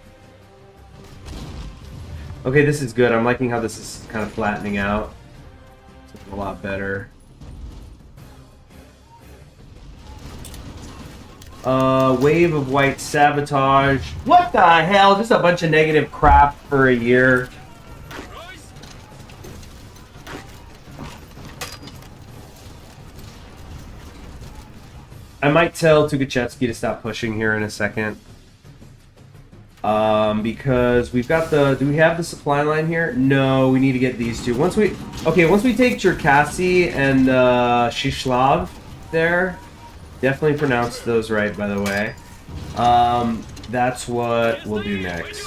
Okay, this is good. I'm liking how this is kind of flattening out. It's a lot better. Wave of white sabotage. What the hell? Just a bunch of negative crap for a year. I might tell Tukhachevsky to stop pushing here in a second. Because we've got the... Do we have the supply line here? No, we need to get these two. Once we take Cherkasy and Shishlav there... Definitely pronounced those right, by the way. That's what we'll do next.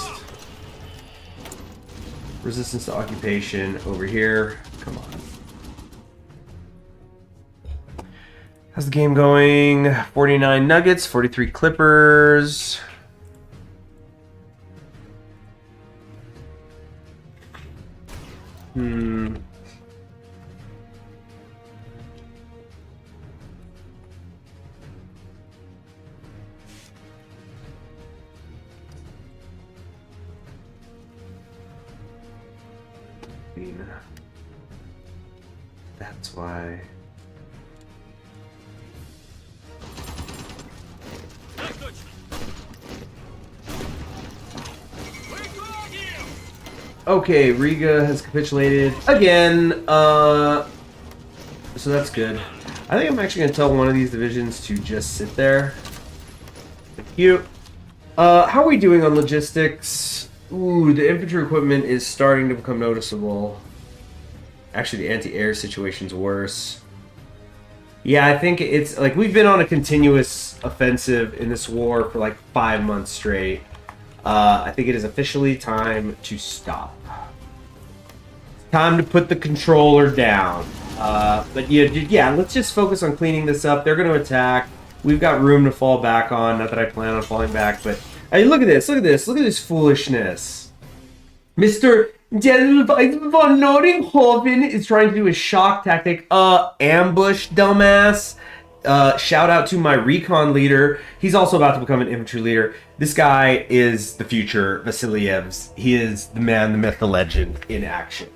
Resistance to occupation over here. Come How's the game going? 49 Nuggets, 43 Clippers. That's why. Okay, Riga has capitulated again. So that's good. I think I'm actually gonna tell one of these divisions to just sit there. Thank you. How are we doing on logistics? Ooh, the infantry equipment is starting to become noticeable. Actually, the anti-air situation's worse. Yeah, I think it's like we've been on a continuous offensive in this war for like 5 months straight. I think it is officially time to stop. Time to put the controller down. But yeah, let's just focus on cleaning this up. They're going to attack. We've got room to fall back on. Not that I plan on falling back, but hey, look at this. Look at this. Look at this foolishness. Mr. General von Noringhoven is trying to do a shock tactic. Ambush, dumbass. Shout out to my recon leader. He's also about to become an infantry leader. This guy is the future Vasilievs. He is the man, the myth, the legend in action.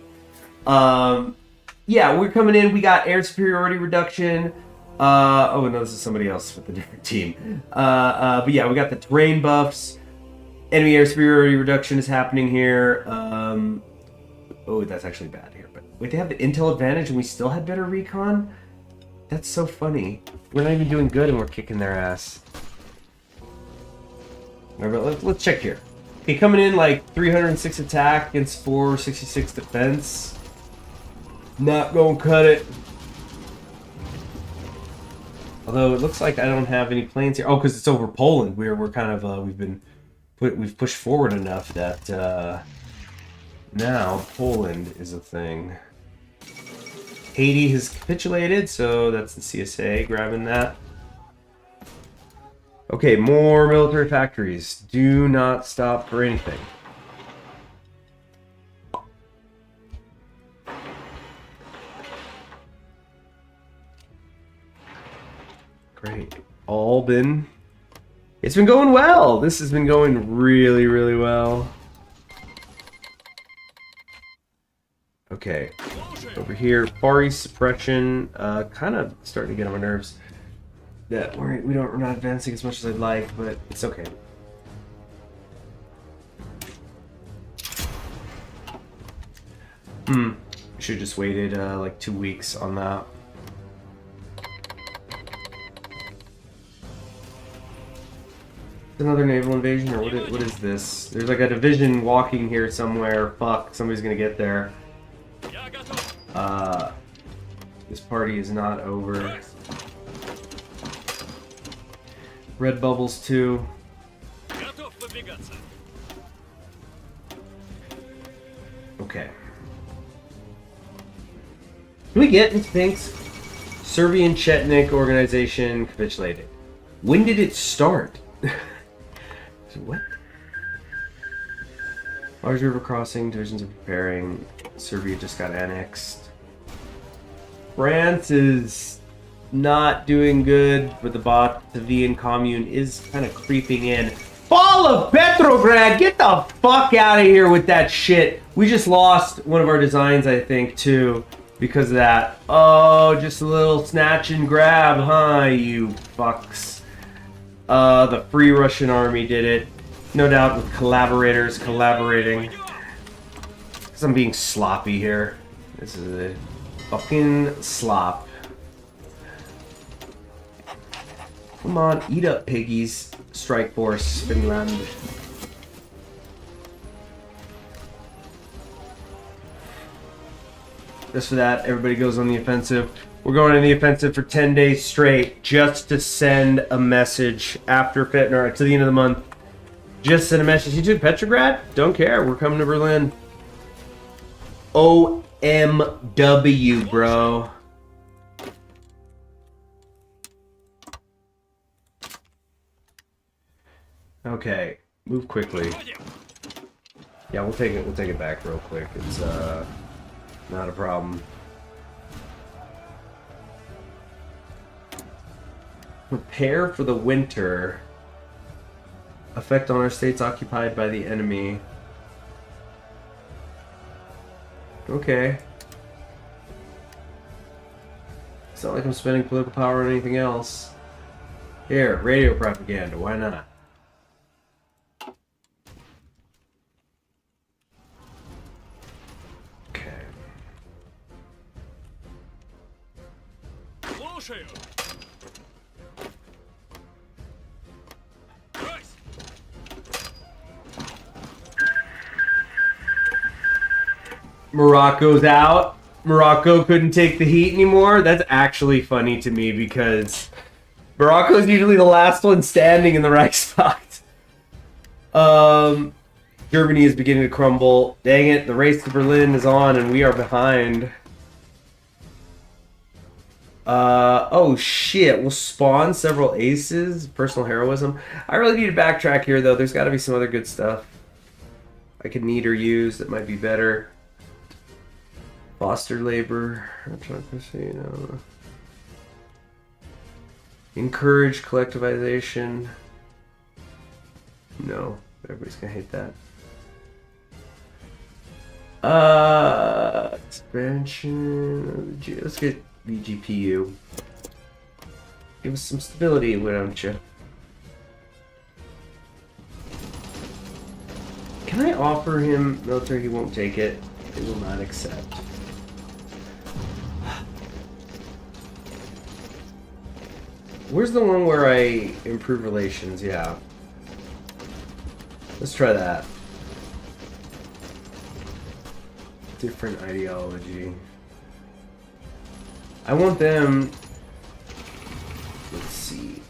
Yeah, we're coming in. We got air superiority reduction. Oh, no, this is somebody else with a different team. But yeah, we got the terrain buffs. Enemy air superiority reduction is happening here. Oh, that's actually bad here. But wait, they have the intel advantage and we still had better recon? That's so funny. We're not even doing good and we're kicking their ass. Let's check here. Okay, coming in like 306 attack against 466 defense. Not gonna cut it. Although it looks like I don't have any planes here. Oh, because it's over Poland. We're kind of we've pushed forward enough that now Poland is a thing. Haiti has capitulated, so that's the CSA grabbing that. Okay, more military factories. Do not stop for anything. Great. It's been going well. This has been going really, really well. Okay. Over here, Far East suppression, kind of starting to get on my nerves. That we're not advancing as much as I'd like, but it's okay. Should have just waited like 2 weeks on that. Another naval invasion, or what is this? There's like a division walking here somewhere. Fuck, somebody's gonna get there. This party is not over. Red bubbles too. Okay. Can we get these pinks? Serbian Chetnik organization capitulated. When did it start? What? Large river crossing, divisions are preparing. Serbia just got annexed. France is not doing good, but the Batavian commune is kind of creeping in. Fall of Petrograd! Get the fuck out of here with that shit! We just lost one of our designs, I think, too, because of that. Oh, just a little snatch and grab, huh, you fucks. The Free Russian Army did it. No doubt with collaborators collaborating. Because I'm being sloppy here. This is a fucking slop. Come on, eat up, piggies. Strike Force, Finland. Just for that, everybody goes on the offensive. We're going on the offensive for 10 days straight just to send a message after to the end of the month. Just send a message. You took Petrograd? Don't care. We're coming to Berlin. OMW, bro. Okay, move quickly. Yeah, we'll take it. We'll take it back real quick. It's not a problem. Prepare for the winter. Effect on our states occupied by the enemy. Okay. It's not like I'm spending political power on anything else. Here, radio propaganda. Why not? Okay. Morocco's out. Morocco couldn't take the heat anymore. That's actually funny to me because Morocco's usually the last one standing in the Reichstag. Germany is beginning to crumble. Dang it, the race to Berlin is on and we are behind. Oh shit, we'll spawn several aces. Personal heroism. I really need to backtrack here though. There's got to be some other good stuff I could need or use that might be better. Foster labor. Encourage collectivization. No, everybody's gonna hate that. Expansion. Let's get VGPU. Give us some stability, why don't you? Can I offer him military? He won't take it. He will not accept. Where's the one where I improve relations? Yeah. Let's try that. Different ideology. I want them. Let's see.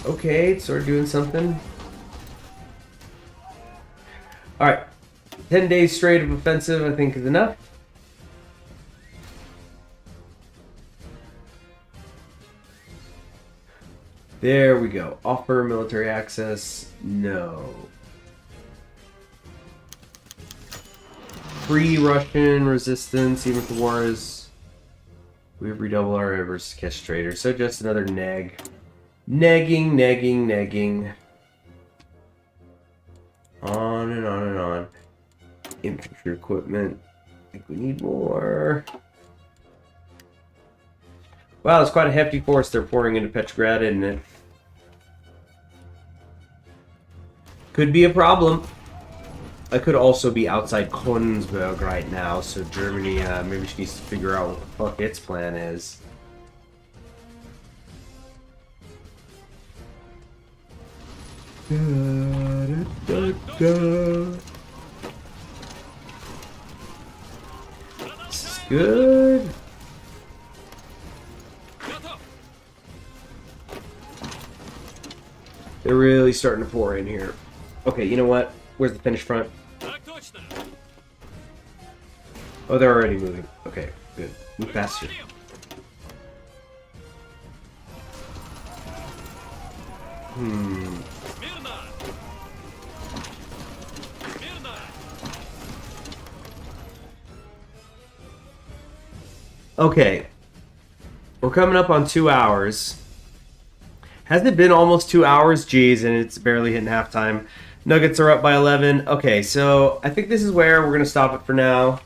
Okay, it's sort of doing something. Alright. 10 days straight of offensive, I think, is enough. There we go. Offer military access. No. Free Russian resistance, even if the war is... We've redoubled our efforts to catch traitors. So just another neg. Negging, negging, negging. On and on and on. Infantry equipment. I think we need more. Wow, it's quite a hefty force they're pouring into Petrograd, isn't it? Could be a problem. I could also be outside Konigsberg right now, so Germany, maybe she needs to figure out what the fuck its plan is. This is good. They're really starting to pour in here. Okay, you know what? Where's the finished front? Oh, they're already moving. Okay, good. Move faster. Okay. We're coming up on 2 hours. Hasn't it been almost 2 hours? Jeez, and it's barely hitting halftime. Nuggets are up by 11. Okay, so I think this is where we're going to stop it for now.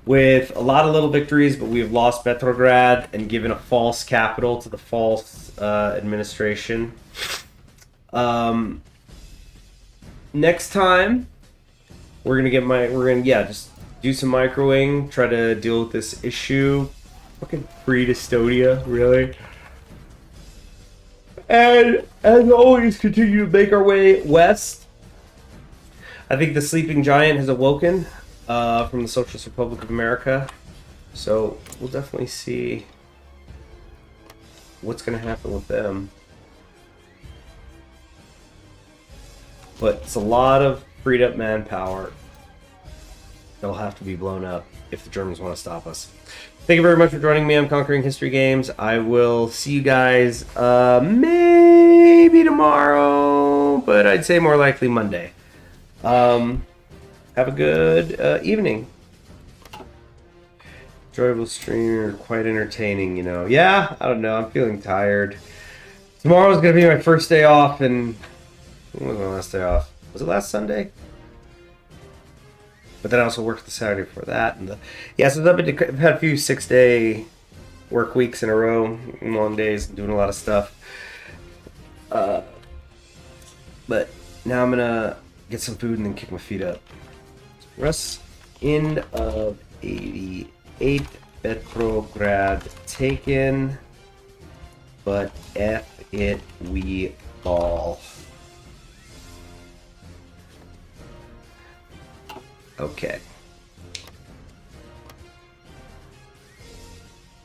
With a lot of little victories, but we've lost Petrograd and given a false capital to the false administration. Next time, we're gonna just do some microwing, try to deal with this issue. Fucking free Estonia, really. And as always, continue to make our way west. I think the sleeping giant has awoken from the Socialist Republic of America. So we'll definitely see what's going to happen with them. But it's a lot of freed up manpower. They'll have to be blown up if the Germans want to stop us. Thank you very much for joining me on Conquering History Games. I will see you guys maybe tomorrow, but I'd say more likely Monday. Have a good evening. Enjoyable stream, quite entertaining, you know. Yeah, I don't know. I'm feeling tired. Tomorrow's going to be my first day off, and when was my last day off? Was it last Sunday? But then I also worked the Saturday before that. And so I've had a few 6-day work weeks in a row, long days, doing a lot of stuff. But now I'm going to get some food and then kick my feet up. Rest end of 88 Petrograd taken, but F it we fall. Okay.